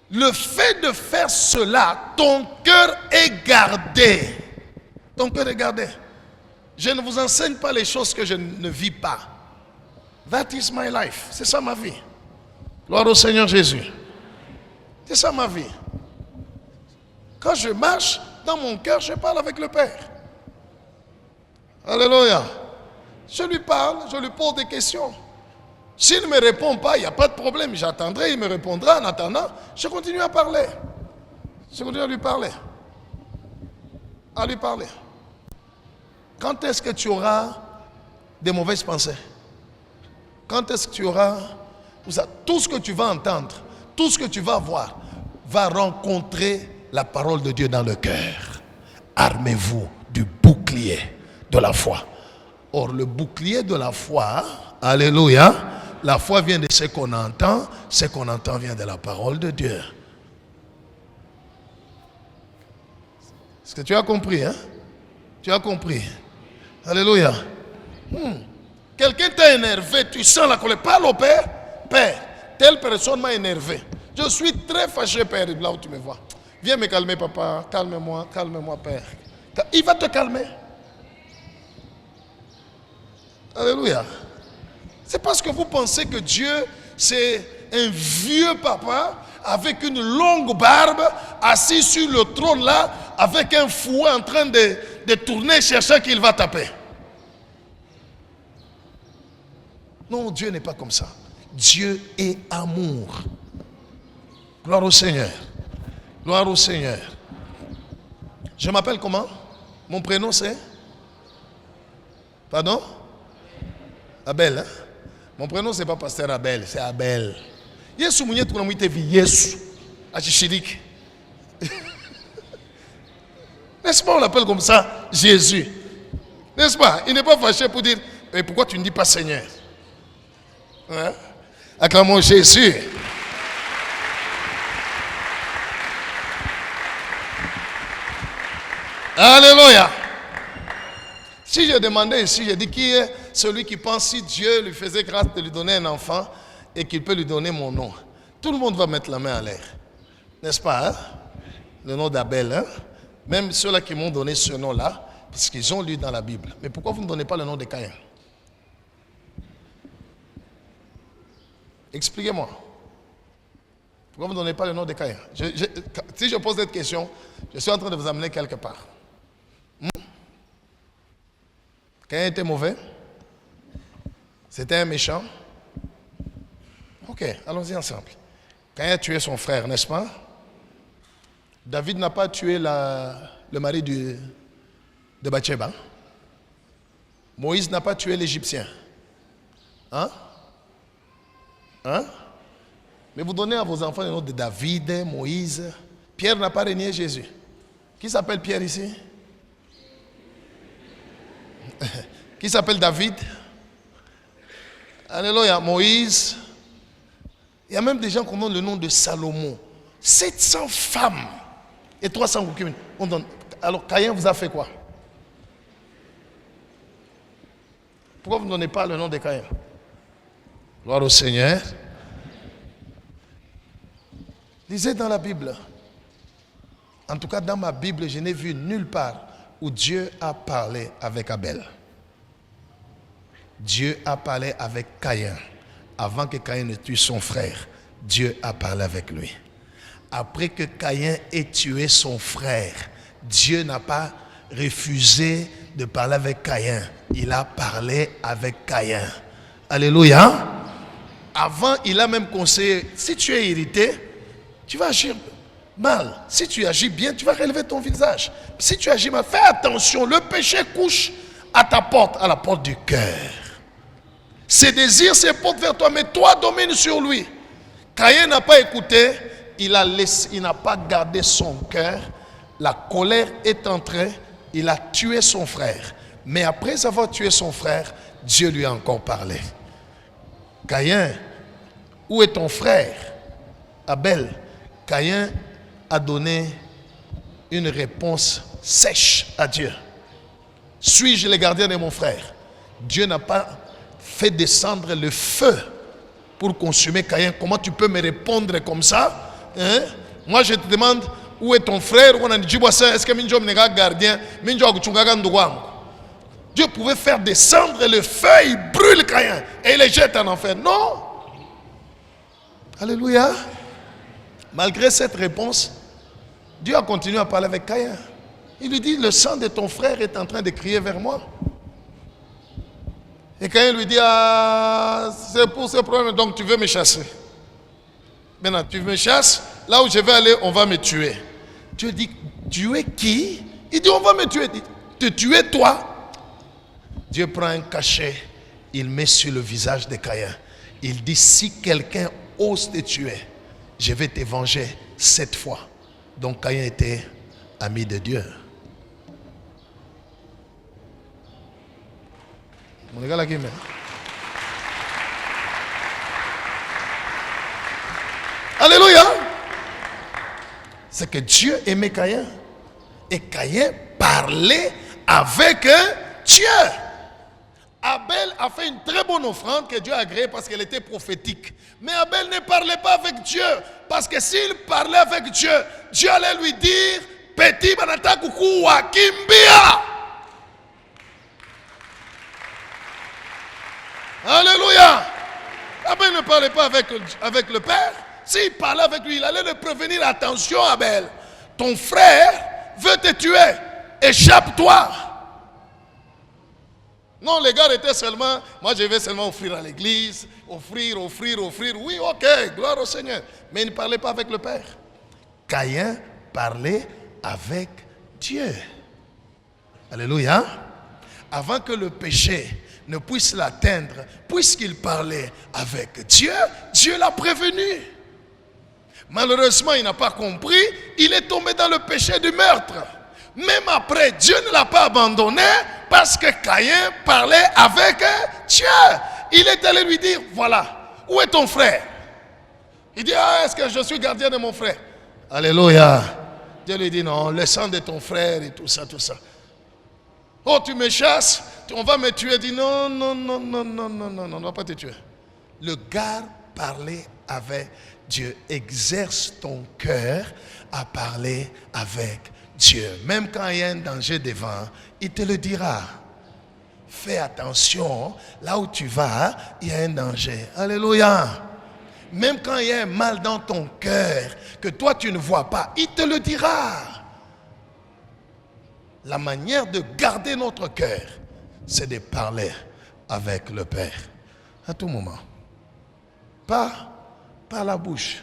Le fait de faire cela, ton cœur est gardé. Ton cœur est gardé. Je ne vous enseigne pas les choses que je ne vis pas. That is my life. C'est ça ma vie. Gloire au Seigneur Jésus. C'est ça ma vie. Quand je marche, dans mon cœur, je parle avec le Père. Alléluia. Je lui parle, je lui pose des questions. S'il ne me répond pas, il n'y a pas de problème. J'attendrai, il me répondra. En attendant, je continue à parler. Je continue à lui parler. À lui parler. Quand est-ce que tu auras des mauvaises pensées? Quand est-ce que tu auras... Tout ce que tu vas entendre, tout ce que tu vas voir, va rencontrer la parole de Dieu dans le cœur. Armez-vous du bouclier de la foi. Or, le bouclier de la foi, alléluia, la foi vient de ce qu'on entend vient de la parole de Dieu. Est-ce que tu as compris, hein? Tu as compris. Alléluia. Quelqu'un t'a énervé, tu sens la colère. Parle au Père. Père, telle personne m'a énervé. Je suis très fâché, Père, là où tu me vois. Viens me calmer, papa. Calme-moi, Père. Il va te calmer. Alléluia. C'est parce que vous pensez que Dieu, c'est un vieux papa avec une longue barbe, assis sur le trône là, avec un fouet en train de tourner, cherchant qu'il va taper. Non, Dieu n'est pas comme ça. Dieu est amour. Gloire au Seigneur. Gloire au Seigneur. Je m'appelle comment? Mon prénom c'est? Pardon? Abel. Hein? Mon prénom c'est pas pasteur Abel, c'est Abel. Yesu mwenye tunamwita hivi Yesu achishiriki. N'est-ce pas, on l'appelle comme ça Jésus. N'est-ce pas? Il n'est pas fâché pour dire mais pourquoi tu ne dis pas Seigneur? Hein? Acclamons Jésus. Alléluia. Si je demandais ici, je dis qui est celui qui pense si Dieu lui faisait grâce de lui donner un enfant et qu'il peut lui donner mon nom. Tout le monde va mettre la main à l'air. N'est-ce pas? Hein? Le nom d'Abel. Hein? Même ceux-là qui m'ont donné ce nom-là, parce qu'ils ont lu dans la Bible. Mais pourquoi vous ne donnez pas le nom de Caïn? Expliquez-moi. Pourquoi vous ne donnez pas le nom de Caïn? Si je pose cette question, je suis en train de vous amener quelque part. Caïn était mauvais? C'était un méchant? Ok, allons-y ensemble. Caïn a tué son frère, n'est-ce pas? David n'a pas tué le mari de Bathsheba. Moïse n'a pas tué l'Égyptien. Hein? Hein? Mais vous donnez à vos enfants le nom de David, Moïse. Pierre n'a pas régné Jésus. Qui s'appelle Pierre ici? Qui s'appelle David? Alléluia, Moïse. Il y a même des gens qui ont le nom de Salomon. 700 femmes Et 300 concubines. On donne. Alors Caïn vous a fait quoi? Pourquoi vous ne donnez pas le nom de Caïn? Gloire au Seigneur. Lisez dans la Bible. En tout cas, dans ma Bible, je n'ai vu nulle part où Dieu a parlé avec Abel. Dieu a parlé avec Caïn. Avant que Caïn ne tue son frère, Dieu a parlé avec lui. Après que Caïn ait tué son frère, Dieu n'a pas refusé de parler avec Caïn. Il a parlé avec Caïn. Alléluia. Avant, il a même conseillé, si tu es irrité, tu vas agir mal. Si tu agis bien, tu vas relever ton visage. Si tu agis mal, fais attention. Le péché couche à ta porte, à la porte du cœur. Ses désirs se portent vers toi, mais toi domine sur lui. Caïn n'a pas écouté, il n'a pas gardé son cœur. La colère est entrée, il a tué son frère. Mais après avoir tué son frère, Dieu lui a encore parlé. Caïn, où est ton frère? Abel. Caïn a donné une réponse sèche à Dieu. Suis-je le gardien de mon frère? Dieu n'a pas fait descendre le feu pour consumer Caïn. Comment tu peux me répondre comme ça? Hein? Moi je te demande, où est ton frère? Est-ce que Minjo n'est gardien? Dieu pouvait faire descendre le feu, il brûle Caïn et il le jette en enfer. Non. Alléluia. Malgré cette réponse, Dieu a continué à parler avec Caïn. Il lui dit, le sang de ton frère est en train de crier vers moi. Et Caïn lui dit, ah, c'est pour ce problème, donc tu veux me chasser. Maintenant, tu me chasses, là où je vais aller, on va me tuer. Dieu dit, tuer qui? Il dit, on va me tuer. Il dit, te tuer toi? Dieu prend un cachet, il met sur le visage de Caïn. Il dit, si quelqu'un ose te tuer, je vais te venger 7 fois. Donc Caïn était ami de Dieu. Mon gars là qui met. Alléluia. C'est que Dieu aimait Caïn. Et Caïn parlait avec Dieu. Abel a fait une très bonne offrande que Dieu a agréée parce qu'elle était prophétique. Mais Abel ne parlait pas avec Dieu. Parce que s'il parlait avec Dieu, Dieu allait lui dire, petit banata kuku wa kimbia. Alléluia. Abel ne parlait pas avec le Père. S'il parlait avec lui, il allait le prévenir, attention Abel, ton frère veut te tuer, échappe-toi. Non, les gars étaient seulement, moi je vais seulement offrir à l'église, offrir. Oui, ok, gloire au Seigneur. Mais il ne parlait pas avec le Père. Caïn parlait avec Dieu. Alléluia. Avant que le péché ne puisse l'atteindre, puisqu'il parlait avec Dieu, Dieu l'a prévenu. Malheureusement, il n'a pas compris, il est tombé dans le péché du meurtre. Même après, Dieu ne l'a pas abandonné parce que Caïn parlait avec Dieu. Il est allé lui dire, voilà, où est ton frère? Il dit, ah, est-ce que je suis gardien de mon frère? Alléluia. Dieu lui dit, non, le sang de ton frère et tout ça. Oh, tu me chasses, on va me tuer. Il dit, non, on ne va pas te tuer. Le gars parlait avec Dieu. Exerce ton cœur à parler avec Dieu. Même quand il y a un danger devant, il te le dira. Fais attention, là où tu vas, il y a un danger. Alléluia. Même quand il y a un mal dans ton cœur, que toi tu ne vois pas, il te le dira. La manière de garder notre cœur, c'est de parler avec le Père. À tout moment. Pas par la bouche,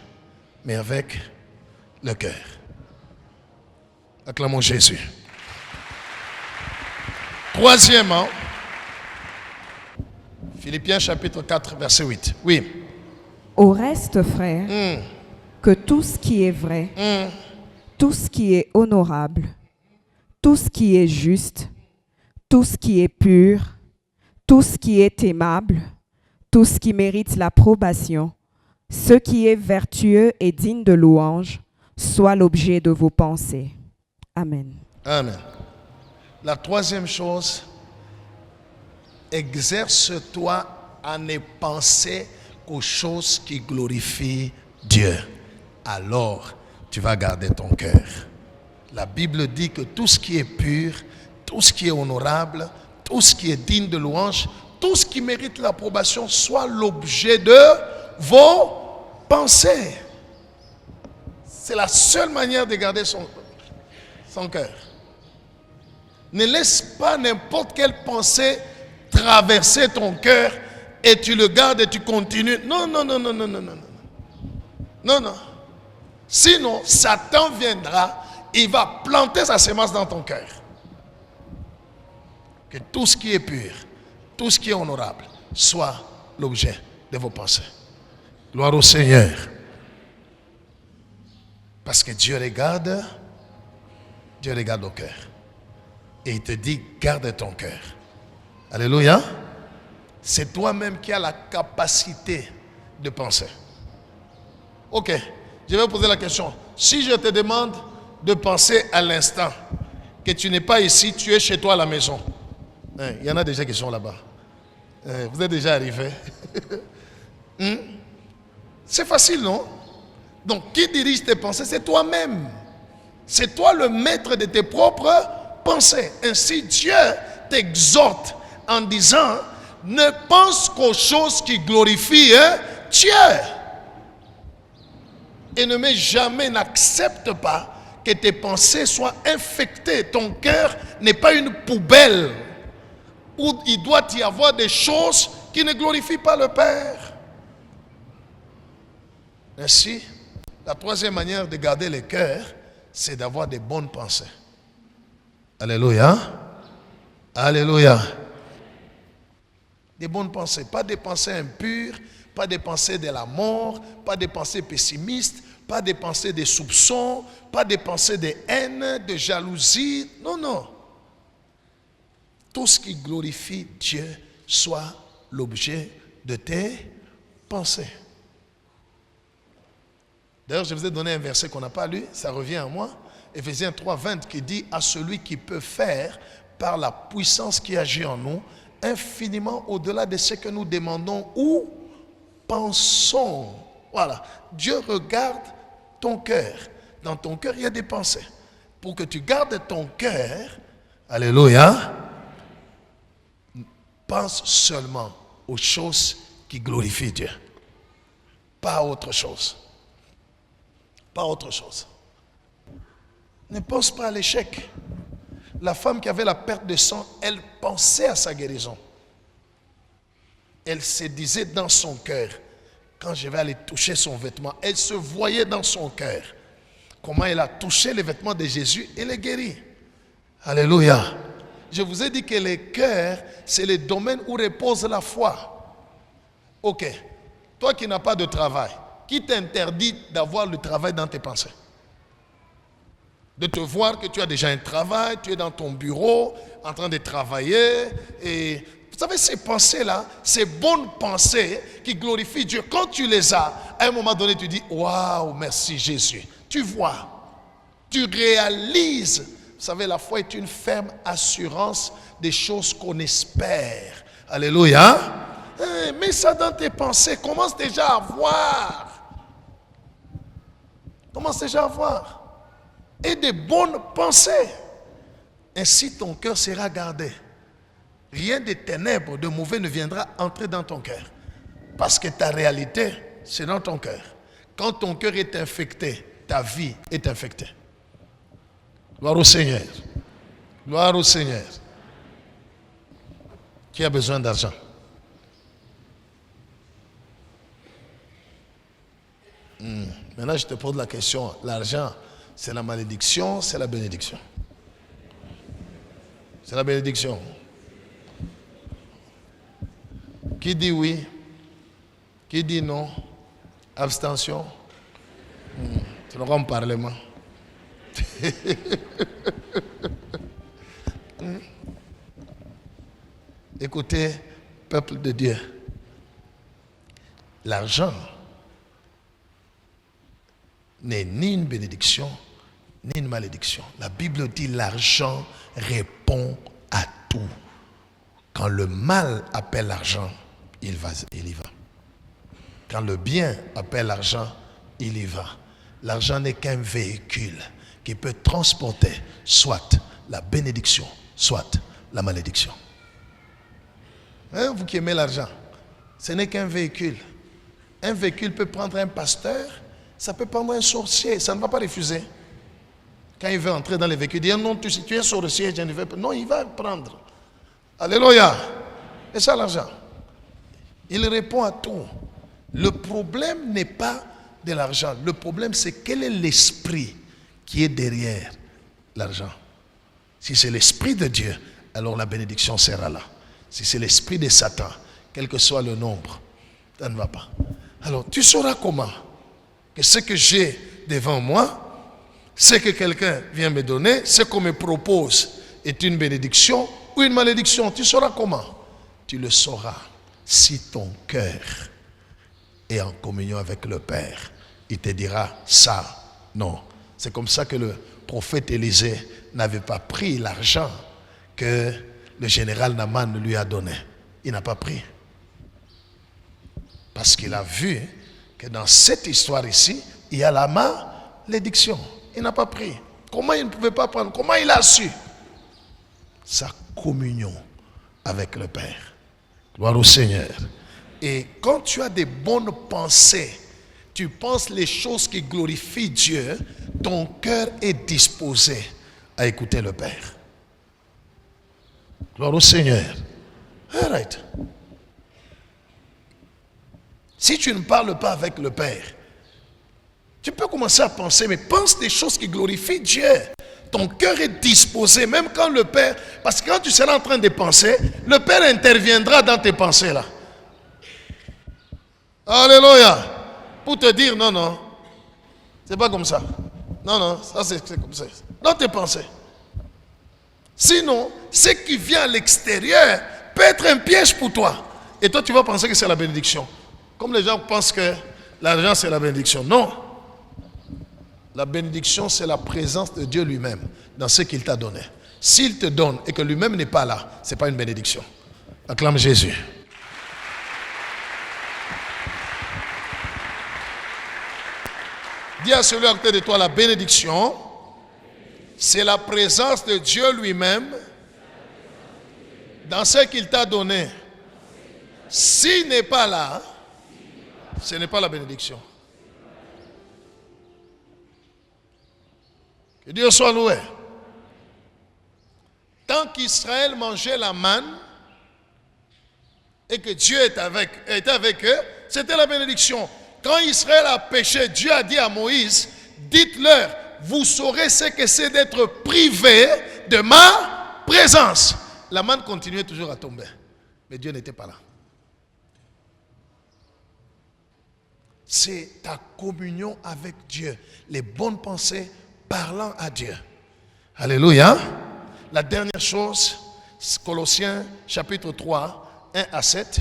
mais avec le cœur. Acclamons Jésus. Troisièmement, Philippiens chapitre 4, verset 8. Oui.
Au reste, frères, que tout ce qui est vrai, tout ce qui est honorable, tout ce qui est juste, tout ce qui est pur, tout ce qui est aimable, tout ce qui mérite l'approbation, ce qui est vertueux et digne de louange, soit l'objet de vos pensées. Amen.
Amen. La troisième chose, exerce-toi à ne penser qu'aux choses qui glorifient Dieu. Alors, tu vas garder ton cœur. La Bible dit que tout ce qui est pur, tout ce qui est honorable, tout ce qui est digne de louange, tout ce qui mérite l'approbation soit l'objet de vos pensées. C'est la seule manière de garder son cœur. Ne laisse pas n'importe quelle pensée traverser ton cœur et tu le gardes et tu continues. Non, non, non, non, non, non, non. Non, non. Sinon, Satan viendra, il va planter sa semence dans ton cœur. Que tout ce qui est pur, tout ce qui est honorable, soit l'objet de vos pensées. Gloire au Seigneur. Parce que Dieu regarde au cœur. Et il te dit, garde ton cœur. Alléluia. C'est toi-même qui as la capacité de penser. Ok, je vais poser la question. Si je te demande de penser à l'instant que tu n'es pas ici, tu es chez toi à la maison. Il y en a déjà qui sont là-bas. Vous êtes déjà arrivés. C'est facile, non? Donc, qui dirige tes pensées? C'est toi-même. C'est toi le maître de tes propres pensées. Ainsi, Dieu t'exhorte en disant, ne pense qu'aux choses qui glorifient Dieu. Et n'accepte pas que tes pensées soient infectées. Ton cœur n'est pas une poubelle où il doit y avoir des choses qui ne glorifient pas le Père. Ainsi, la troisième manière de garder le cœur, c'est d'avoir des bonnes pensées. Alléluia. Alléluia. Des bonnes pensées, pas des pensées impures, pas des pensées de la mort, pas des pensées pessimistes, pas des pensées de soupçons, pas des pensées de haine, de jalousie. Non, non. Tout ce qui glorifie Dieu soit l'objet de tes pensées. D'ailleurs, je vous ai donné un verset qu'on n'a pas lu, ça revient à moi. Éphésiens 3, 20 qui dit, à celui qui peut faire par la puissance qui agit en nous, infiniment au-delà de ce que nous demandons ou pensons. Voilà. Dieu regarde ton cœur. Dans ton cœur, il y a des pensées. Pour que tu gardes ton cœur, alléluia, pense seulement aux choses qui glorifient Dieu. Pas à autre chose. Pas autre chose. Ne pense pas à l'échec. La femme qui avait la perte de sang, elle pensait à sa guérison. Elle se disait dans son cœur, quand je vais aller toucher son vêtement, elle se voyait dans son cœur. Comment elle a touché les vêtements de Jésus et les guérit. Alléluia. Je vous ai dit que le cœur, c'est le domaine où repose la foi. Ok. Toi qui n'as pas de travail, qui t'interdit d'avoir le travail dans tes pensées? De te voir que tu as déjà un travail, tu es dans ton bureau, en train de travailler. Et vous savez, ces pensées-là, ces bonnes pensées qui glorifient Dieu, quand tu les as, à un moment donné, tu dis, waouh, merci Jésus. Tu vois, tu réalises. Vous savez, la foi est une ferme assurance des choses qu'on espère. Alléluia. Mets ça dans tes pensées. Commence déjà à voir. Commence déjà à voir. Et des bonnes pensées. Ainsi ton cœur sera gardé. Rien de ténèbres, de mauvais ne viendra entrer dans ton cœur. Parce que ta réalité, c'est dans ton cœur. Quand ton cœur est infecté, ta vie est infectée. Gloire au Seigneur. Gloire au Seigneur. Qui a besoin d'argent? Maintenant, je te pose la question. L'argent, c'est la malédiction, c'est la bénédiction? C'est la bénédiction. Qui dit oui? Qui dit non? Abstention? C'est le grand parlement. Écoutez, peuple de Dieu, l'argent n'est ni une bénédiction, ni une malédiction. La Bible dit l'argent répond à tout. Quand le mal appelle l'argent, il y va. Quand le bien appelle l'argent, il y va. L'argent n'est qu'un véhicule qui peut transporter soit la bénédiction, soit la malédiction. Hein, vous qui aimez l'argent, ce n'est qu'un véhicule. Un véhicule peut prendre un pasteur, ça peut prendre un sorcier, ça ne va pas refuser. Quand il veut entrer dans les véhicules, il dit non, tu es sorcier, je ne veux pas. Non, il va prendre. Alléluia. Et ça l'argent. Il répond à tout. Le problème n'est pas de l'argent. Le problème, c'est quel est l'esprit qui est derrière l'argent. Si c'est l'esprit de Dieu, alors la bénédiction sera là. Si c'est l'esprit de Satan, quel que soit le nombre, ça ne va pas. Alors, tu sauras comment que ce que j'ai devant moi, ce que quelqu'un vient me donner, ce qu'on me propose est une bénédiction ou une malédiction. Tu sauras comment? Tu le sauras si ton cœur est en communion avec le Père. Il te dira ça, non. C'est comme ça que le prophète Élisée n'avait pas pris l'argent que le général Naaman lui a donné. Il n'a pas pris. Parce qu'il a vu que dans cette histoire ici, il y a la malédiction. Il n'a pas pris. Comment il ne pouvait pas prendre? Comment il a su? Sa communion avec le Père. Gloire au Seigneur. Et quand tu as des bonnes pensées, tu penses les choses qui glorifient Dieu, ton cœur est disposé à écouter le Père. Gloire au Seigneur. All right. Si tu ne parles pas avec le Père, tu peux commencer à penser, mais pense des choses qui glorifient Dieu. Ton cœur est disposé, même quand le Père, parce que quand tu seras en train de penser, le Père interviendra dans tes pensées là. Alléluia. Pour te dire, non, non, c'est pas comme ça. Non, non, ça c'est comme ça. Dans tes pensées. Sinon, ce qui vient à l'extérieur peut être un piège pour toi. Et toi, tu vas penser que c'est la bénédiction. Comme les gens pensent que l'argent, c'est la bénédiction. Non. La bénédiction, c'est la présence de Dieu lui-même dans ce qu'il t'a donné. S'il te donne et que lui-même n'est pas là, ce n'est pas une bénédiction. Acclame Jésus. Dis à celui à côté de toi, la bénédiction, c'est la présence de Dieu lui-même dans ce qu'il t'a donné. S'il n'est pas là, ce n'est pas la bénédiction. Que Dieu soit loué. Tant qu'Israël mangeait la manne et que Dieu était avec eux, c'était la bénédiction. Quand Israël a péché, Dieu a dit à Moïse, dites-leur, vous saurez ce que c'est d'être privé de ma présence. La manne continuait toujours à tomber, mais Dieu n'était pas là. C'est ta communion avec Dieu, les bonnes pensées parlant à Dieu. Alléluia. La dernière chose, Colossiens chapitre 3, 1 à 7.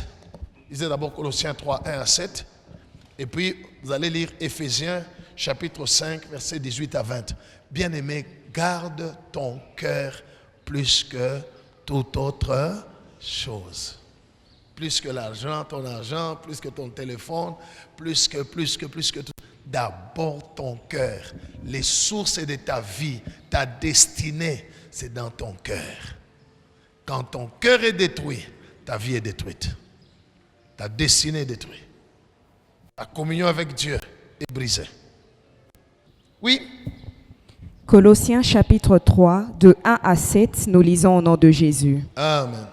Lisez d'abord Colossiens 3, 1 à 7. Et puis, vous allez lire Éphésiens chapitre 5, versets 18 à 20. Bien-aimé, garde ton cœur plus que toute autre chose. Plus que l'argent, ton argent, plus que ton téléphone, plus que tout. D'abord ton cœur. Les sources de ta vie, ta destinée, c'est dans ton cœur. Quand ton cœur est détruit, ta vie est détruite. Ta destinée est détruite. Ta communion avec Dieu est brisée. Oui.
Colossiens chapitre 3, de 1 à 7, nous lisons au nom de Jésus.
Amen.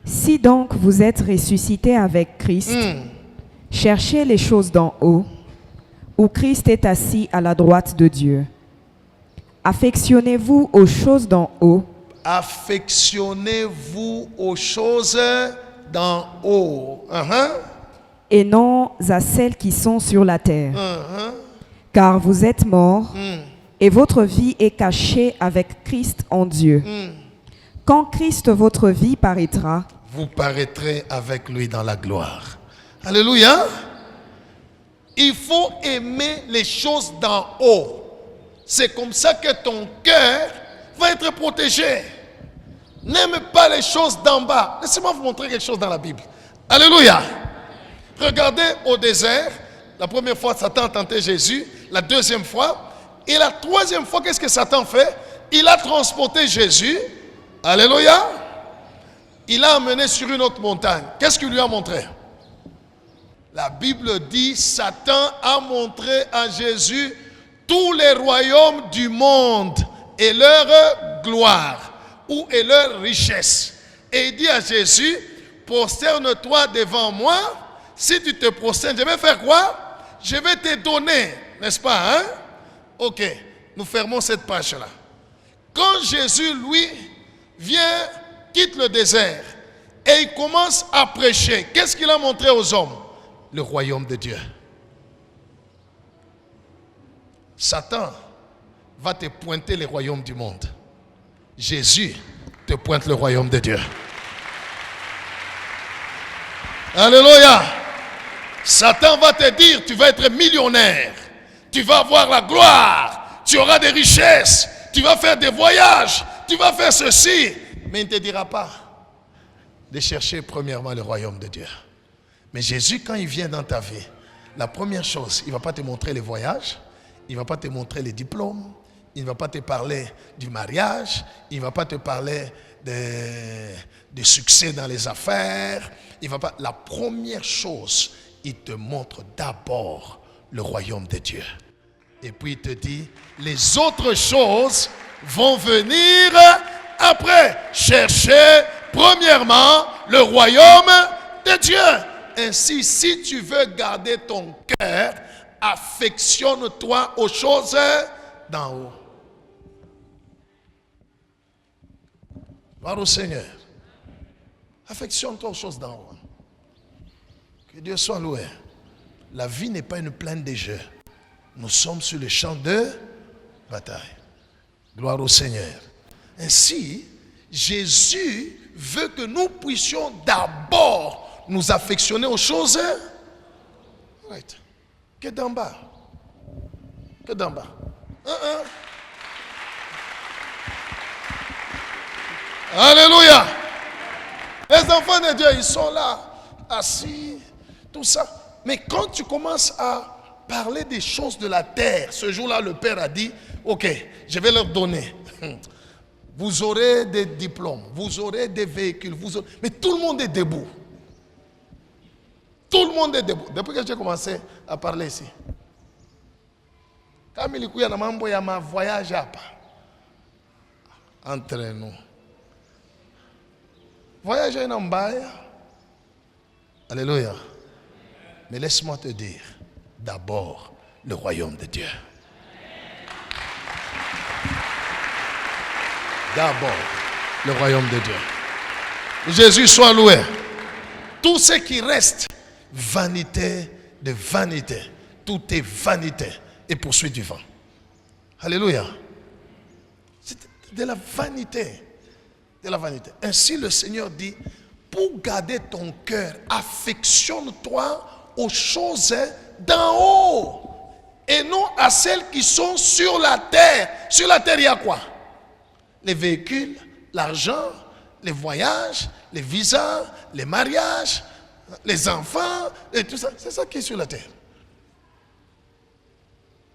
Si donc vous êtes ressuscités avec Christ, cherchez les choses d'en haut, où Christ est assis à la droite de Dieu. Affectionnez-vous aux choses d'en haut.
Affectionnez-vous aux choses d'en haut.
Et non à celles qui sont sur la terre. Car vous êtes morts, et votre vie est cachée avec Christ en Dieu. Quand Christ, votre vie, paraîtra,
vous paraîtrez avec lui dans la gloire. Alléluia. Il faut aimer les choses d'en haut. C'est comme ça que ton cœur va être protégé. N'aime pas les choses d'en bas. Laissez-moi vous montrer quelque chose dans la Bible. Alléluia. Regardez au désert. La première fois, Satan a tenté Jésus. La deuxième fois. Et la troisième fois, qu'est-ce que Satan fait? Il a transporté Jésus. Alléluia. Il l'a amené sur une autre montagne. Qu'est-ce qu'il lui a montré? La Bible dit, Satan a montré à Jésus tous les royaumes du monde et leur gloire, où est leur richesse. Et il dit à Jésus, prosterne-toi devant moi. Si tu te prosternes, je vais faire quoi? Je vais te donner, n'est-ce pas, hein? Ok, nous fermons cette page-là. Quand Jésus, lui, vient, quitte le désert, et il commence à prêcher, qu'est-ce qu'il a montré aux hommes? Le royaume de Dieu. Satan va te pointer les royaumes du monde. Jésus te pointe le royaume de Dieu. Alléluia. Satan va te dire, tu vas être millionnaire, tu vas avoir la gloire, tu auras des richesses, tu vas faire des voyages, tu vas faire ceci. Mais il ne te dira pas de chercher premièrement le royaume de Dieu. Mais Jésus, quand il vient dans ta vie, la première chose, il ne va pas te montrer les voyages, il ne va pas te montrer les diplômes, il ne va pas te parler du mariage, il ne va pas te parler de succès dans les affaires. Il va pas. La première chose, il te montre d'abord le royaume de Dieu. Et puis il te dit, les autres choses vont venir après. Cherchez premièrement le royaume de Dieu. Ainsi, si tu veux garder ton cœur, affectionne-toi aux choses d'en haut. Gloire au Seigneur. Affectionne-toi aux choses d'en haut. Que Dieu soit loué. La vie n'est pas une plaine de jeux. Nous sommes sur le champ de bataille. Gloire au Seigneur. Ainsi, Jésus veut que nous puissions d'abord nous affectionner aux choses que d'en bas. Que d'en bas. Alléluia. Les enfants de Dieu, ils sont là, assis, tout ça. Mais quand tu commences à parler des choses de la terre, ce jour-là, le Père a dit, ok, je vais leur donner. Vous aurez des diplômes, vous aurez des véhicules, mais tout le monde est debout. Tout le monde est debout. Depuis que j'ai commencé à parler ici. Quand il y a un voyage entre nous. Voyager en Mbaya. Alléluia. Mais laisse-moi te dire, d'abord, le royaume de Dieu. D'abord, le royaume de Dieu. Jésus soit loué. Tout ce qui reste, vanité de vanité. Tout est vanité et poursuite du vent. Alléluia. C'est de la vanité. De la vanité. Ainsi le Seigneur dit, pour garder ton cœur, affectionne-toi aux choses d'en haut et non à celles qui sont sur la terre. Sur la terre, il y a quoi? Les véhicules, l'argent, les voyages, les visas, les mariages, les enfants, et tout ça. C'est ça qui est sur la terre.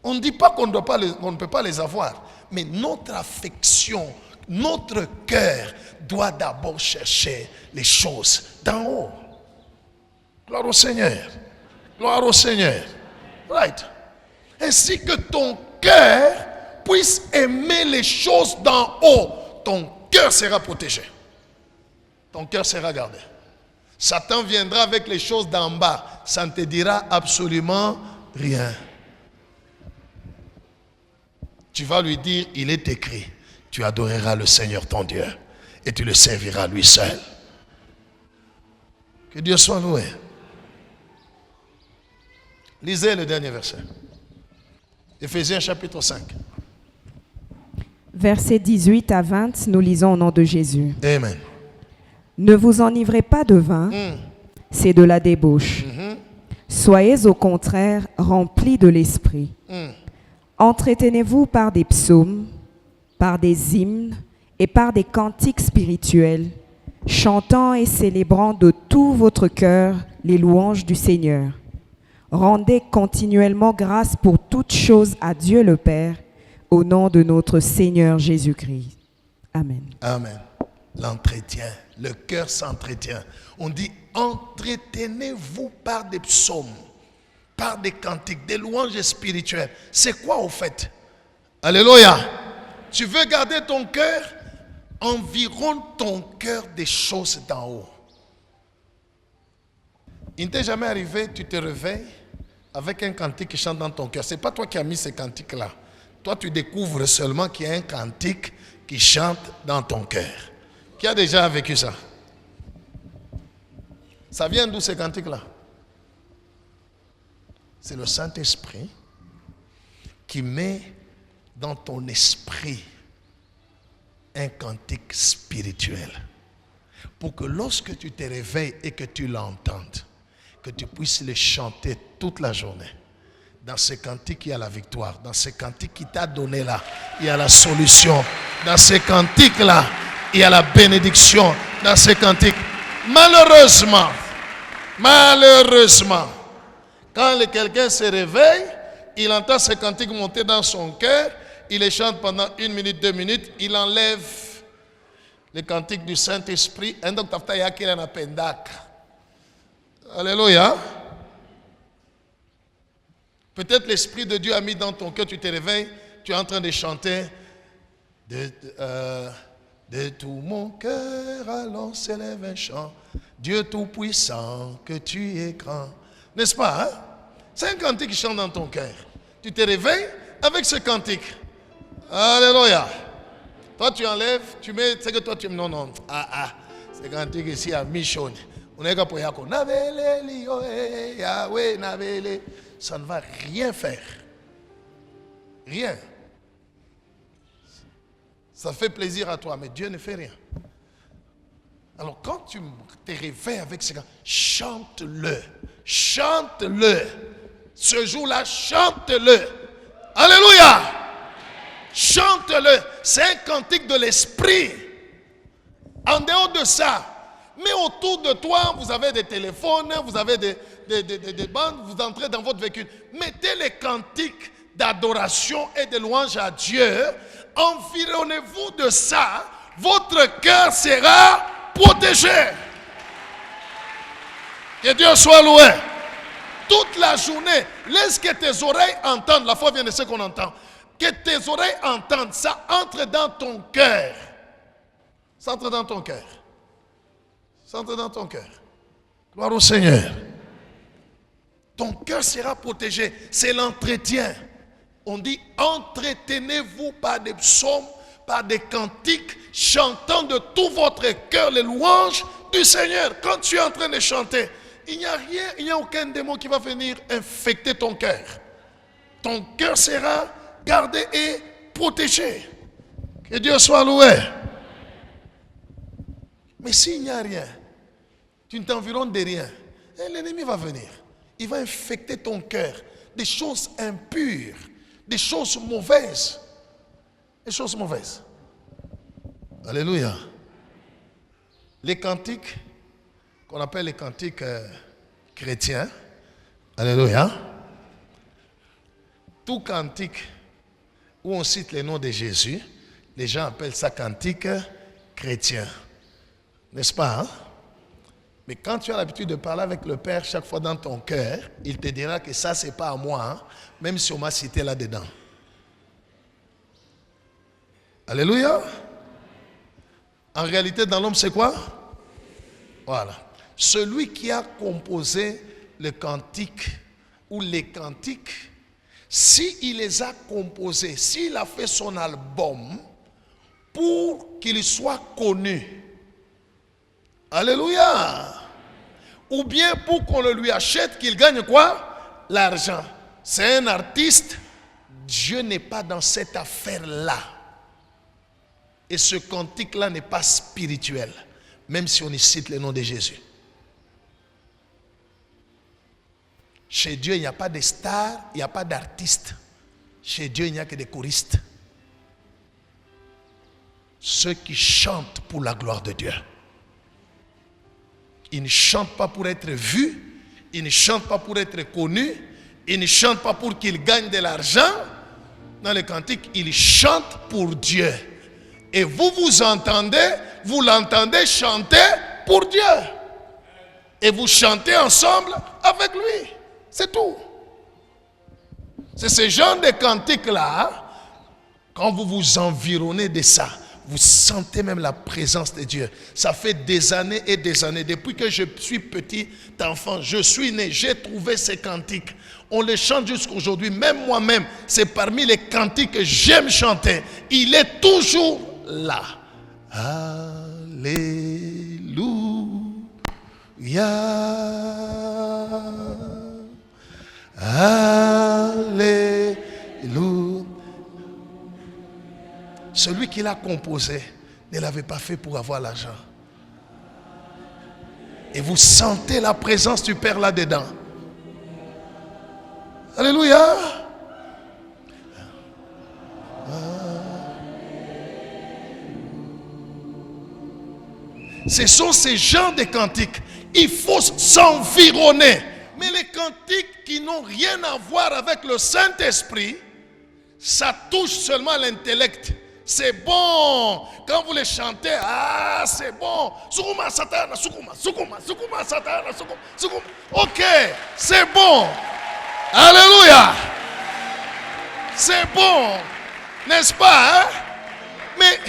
On ne dit pas qu'on ne peut pas les avoir, mais notre affection, notre cœur doit d'abord chercher les choses d'en haut. Gloire au Seigneur. Gloire au Seigneur. Right. Ainsi que ton cœur puisse aimer les choses d'en haut, ton cœur sera protégé. Ton cœur sera gardé. Satan viendra avec les choses d'en bas. Ça ne te dira absolument rien. Tu vas lui dire, il est écrit, tu adoreras le Seigneur ton Dieu et tu le serviras lui seul. Que Dieu soit loué. Lisez le dernier verset. Éphésiens chapitre 5.
Versets 18 à 20, nous lisons au nom de Jésus.
Amen.
Ne vous enivrez pas de vin, c'est de la débauche. Soyez au contraire remplis de l'esprit. Entretenez-vous par des psaumes, par des hymnes et par des cantiques spirituels, chantant et célébrant de tout votre cœur les louanges du Seigneur. Rendez continuellement grâce pour toutes choses à Dieu le Père, au nom de notre Seigneur Jésus-Christ. Amen.
Amen. L'entretien, le cœur s'entretient. On dit entretenez-vous par des psaumes, par des cantiques, des louanges spirituelles. C'est quoi au fait? Alléluia. Tu veux garder ton cœur? Environne ton cœur des choses d'en haut. Il ne t'est jamais arrivé, tu te réveilles avec un cantique qui chante dans ton cœur. Ce n'est pas toi qui as mis ce cantique-là. Toi, tu découvres seulement qu'il y a un cantique qui chante dans ton cœur. Qui a déjà vécu ça? Ça vient d'où ce cantique-là? C'est le Saint-Esprit qui met dans ton esprit un cantique spirituel. Pour que lorsque tu te réveilles et que tu l'entendes, que tu puisses le chanter toute la journée. Dans ce cantique, il y a la victoire. Dans ce cantique qui t'a donné là, il y a la solution. Dans ce cantique-là, il y a la bénédiction. Dans ce cantique, malheureusement, quand quelqu'un se réveille, il entend ce cantique monter dans son cœur, il les chante pendant 1 minute, 2 minutes, il enlève le cantique du Saint-Esprit. Alléluia. Peut-être l'Esprit de Dieu a mis dans ton cœur, tu te réveilles, tu es en train de chanter. De tout mon cœur, allons s'élève un chant. Dieu tout-puissant, que tu es grand. N'est-ce pas, hein? C'est un cantique qui chante dans ton cœur. Tu te réveilles avec ce cantique. Alléluia. Toi, tu enlèves, tu mets, c'est que toi, tu... Non. Ce cantique ici à Michonne. On est pour Yako. Yahweh, Navele. Ça ne va rien faire. Rien. Ça fait plaisir à toi, mais Dieu ne fait rien. Alors quand tu te réveilles avec ce gars, chante-le. Chante-le. Ce jour-là, chante-le. Alléluia. Chante-le. C'est un cantique de l'esprit. En dehors de ça, mais autour de toi, vous avez des téléphones, vous avez des bandes, vous entrez dans votre véhicule. Mettez les cantiques d'adoration et de louange à Dieu. Environnez-vous de ça. Votre cœur sera protégé. Que Dieu soit loué. Toute la journée, laisse que tes oreilles entendent. La foi vient de ce qu'on entend. Que tes oreilles entendent. Ça entre dans ton cœur. Ça entre dans ton cœur. Ça entre dans ton cœur. Gloire au Seigneur. Ton cœur sera protégé. C'est l'entretien. On dit entretenez-vous par des psaumes, par des cantiques, chantant de tout votre cœur les louanges du Seigneur. Quand tu es en train de chanter, il n'y a rien, il n'y a aucun démon qui va venir infecter ton cœur. Ton cœur sera gardé et protégé. Que Dieu soit loué. Mais s'il n'y a rien, tu ne t'environnes de rien, l'ennemi va venir. Il va infecter ton cœur. Des choses impures, des choses mauvaises. Des choses mauvaises. Alléluia. Les cantiques, qu'on appelle les cantiques chrétiens. Alléluia. Tout cantique où on cite les noms de Jésus, les gens appellent ça cantique chrétien. N'est-ce pas, hein? Mais quand tu as l'habitude de parler avec le Père chaque fois dans ton cœur, il te dira que ça, c'est pas à moi, hein, même si on m'a cité là-dedans. Alléluia. En réalité, dans l'homme, c'est quoi? Voilà. Celui qui a composé le cantique ou les cantiques, s'il les a composés, s'il a fait son album pour qu'il soit connu, alléluia. Ou bien pour qu'on le lui achète, qu'il gagne quoi? L'argent. C'est un artiste. Dieu n'est pas dans cette affaire-là. Et ce cantique-là n'est pas spirituel. Même si on y cite le nom de Jésus. Chez Dieu, il n'y a pas de stars, il n'y a pas d'artistes. Chez Dieu, il n'y a que des choristes. Ceux qui chantent pour la gloire de Dieu. Ils ne chantent pas pour être vus, ils ne chantent pas pour être connus, ils ne chantent pas pour qu'ils gagnent de l'argent. Dans les cantiques, ils chantent pour Dieu. Et vous l'entendez chanter pour Dieu. Et vous chantez ensemble avec lui. C'est tout. C'est ce genre de cantiques-là, quand vous vous environnez de ça, vous sentez même la présence de Dieu. Ça fait des années et des années. Depuis que je suis petit enfant, je suis né, j'ai trouvé ces cantiques. On les chante jusqu'à aujourd'hui. Même moi-même, c'est parmi les cantiques que j'aime chanter. Il est toujours là. Alléluia. Alléluia. Celui qui l'a composé ne l'avait pas fait pour avoir l'argent. Et vous sentez la présence du Père là-dedans. Alléluia. Ce sont ces genres de cantiques. Il faut s'environner. Mais les cantiques qui n'ont rien à voir avec le Saint-Esprit, ça touche seulement l'intellect. C'est bon. Quand vous les chantez, ah, c'est bon. Sukuma satana, sukuma, sukuma, sukuma satana, sukuma, sukuma. Ok, c'est bon. Alléluia. C'est bon. N'est-ce pas? Hein? Mais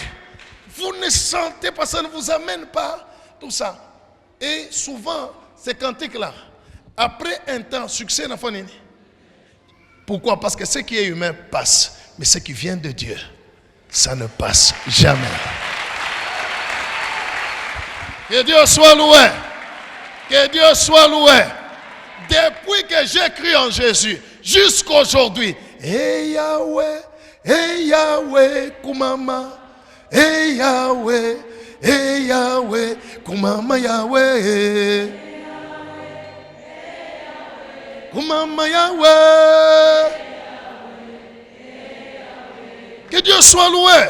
vous ne sentez pas, ça ne vous amène pas tout ça. Et souvent, ces cantiques-là, après un temps, succès n'a pas fini. Pourquoi? Parce que ce qui est humain passe. Mais ce qui vient de Dieu, ça ne passe jamais. Que Dieu soit loué. Que Dieu soit loué. Depuis que j'ai cru en Jésus, jusqu'à aujourd'hui. Hey Yahweh, Kumama. Hey Yahweh, Kumama Yahweh. Kumama Yahweh. Que Dieu soit loué.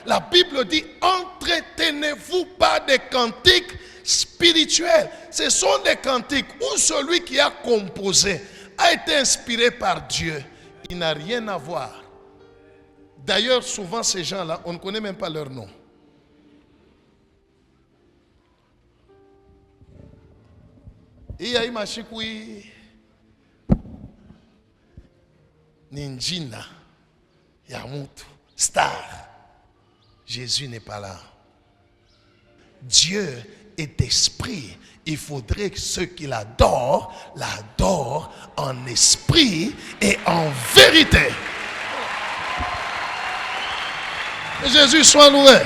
La Bible dit, entretenez-vous pas des cantiques spirituels. Ce sont des cantiques où celui qui a composé a été inspiré par Dieu. Il n'a rien à voir. D'ailleurs, souvent ces gens-là, on ne connaît même pas leur nom. Il y a Imashikui Ninjina Yamutu. Star. Jésus n'est pas là. Dieu est esprit. Il faudrait que ceux qui l'adorent en esprit et en vérité. Que Jésus soit loué.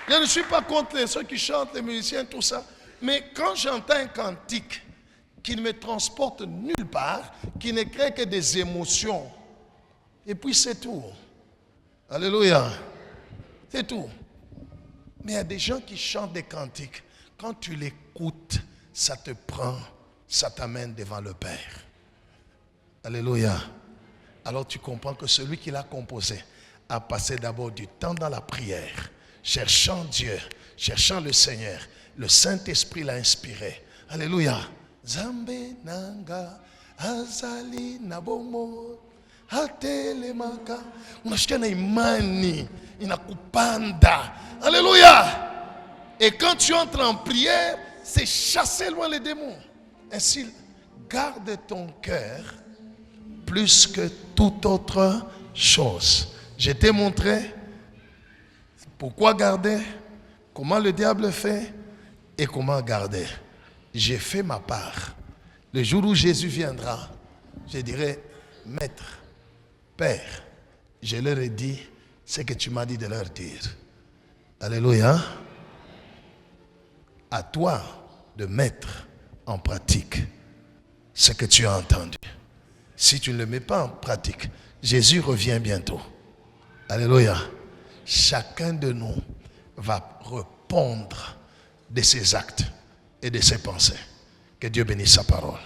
Je ne suis pas contre ceux qui chantent, les musiciens, tout ça. Mais quand j'entends un cantique qui ne me transporte nulle part, qui ne crée que des émotions, et puis c'est tout. Alléluia. C'est tout. Mais il y a des gens qui chantent des cantiques. Quand tu l'écoutes, ça te prend, ça t'amène devant le Père. Alléluia. Alors tu comprends que celui qui l'a composé a passé d'abord du temps dans la prière, cherchant Dieu, cherchant le Seigneur. Le Saint-Esprit l'a inspiré. Alléluia. Zambe nanga azali nabomo. Unashikia na imani inakupanda. Alléluia. Et quand tu entres en prière, c'est chasser loin les démons. Ainsi, garde ton cœur plus que toute autre chose. Je t'ai montré pourquoi garder, comment le diable fait et comment garder. J'ai fait ma part. Le jour où Jésus viendra, je dirai, Maître, Père, je leur ai dit ce que tu m'as dit de leur dire. Alléluia. À toi de mettre en pratique ce que tu as entendu. Si tu ne le mets pas en pratique, Jésus revient bientôt. Alléluia. Chacun de nous va répondre de ses actes et de ses pensées. Que Dieu bénisse sa parole.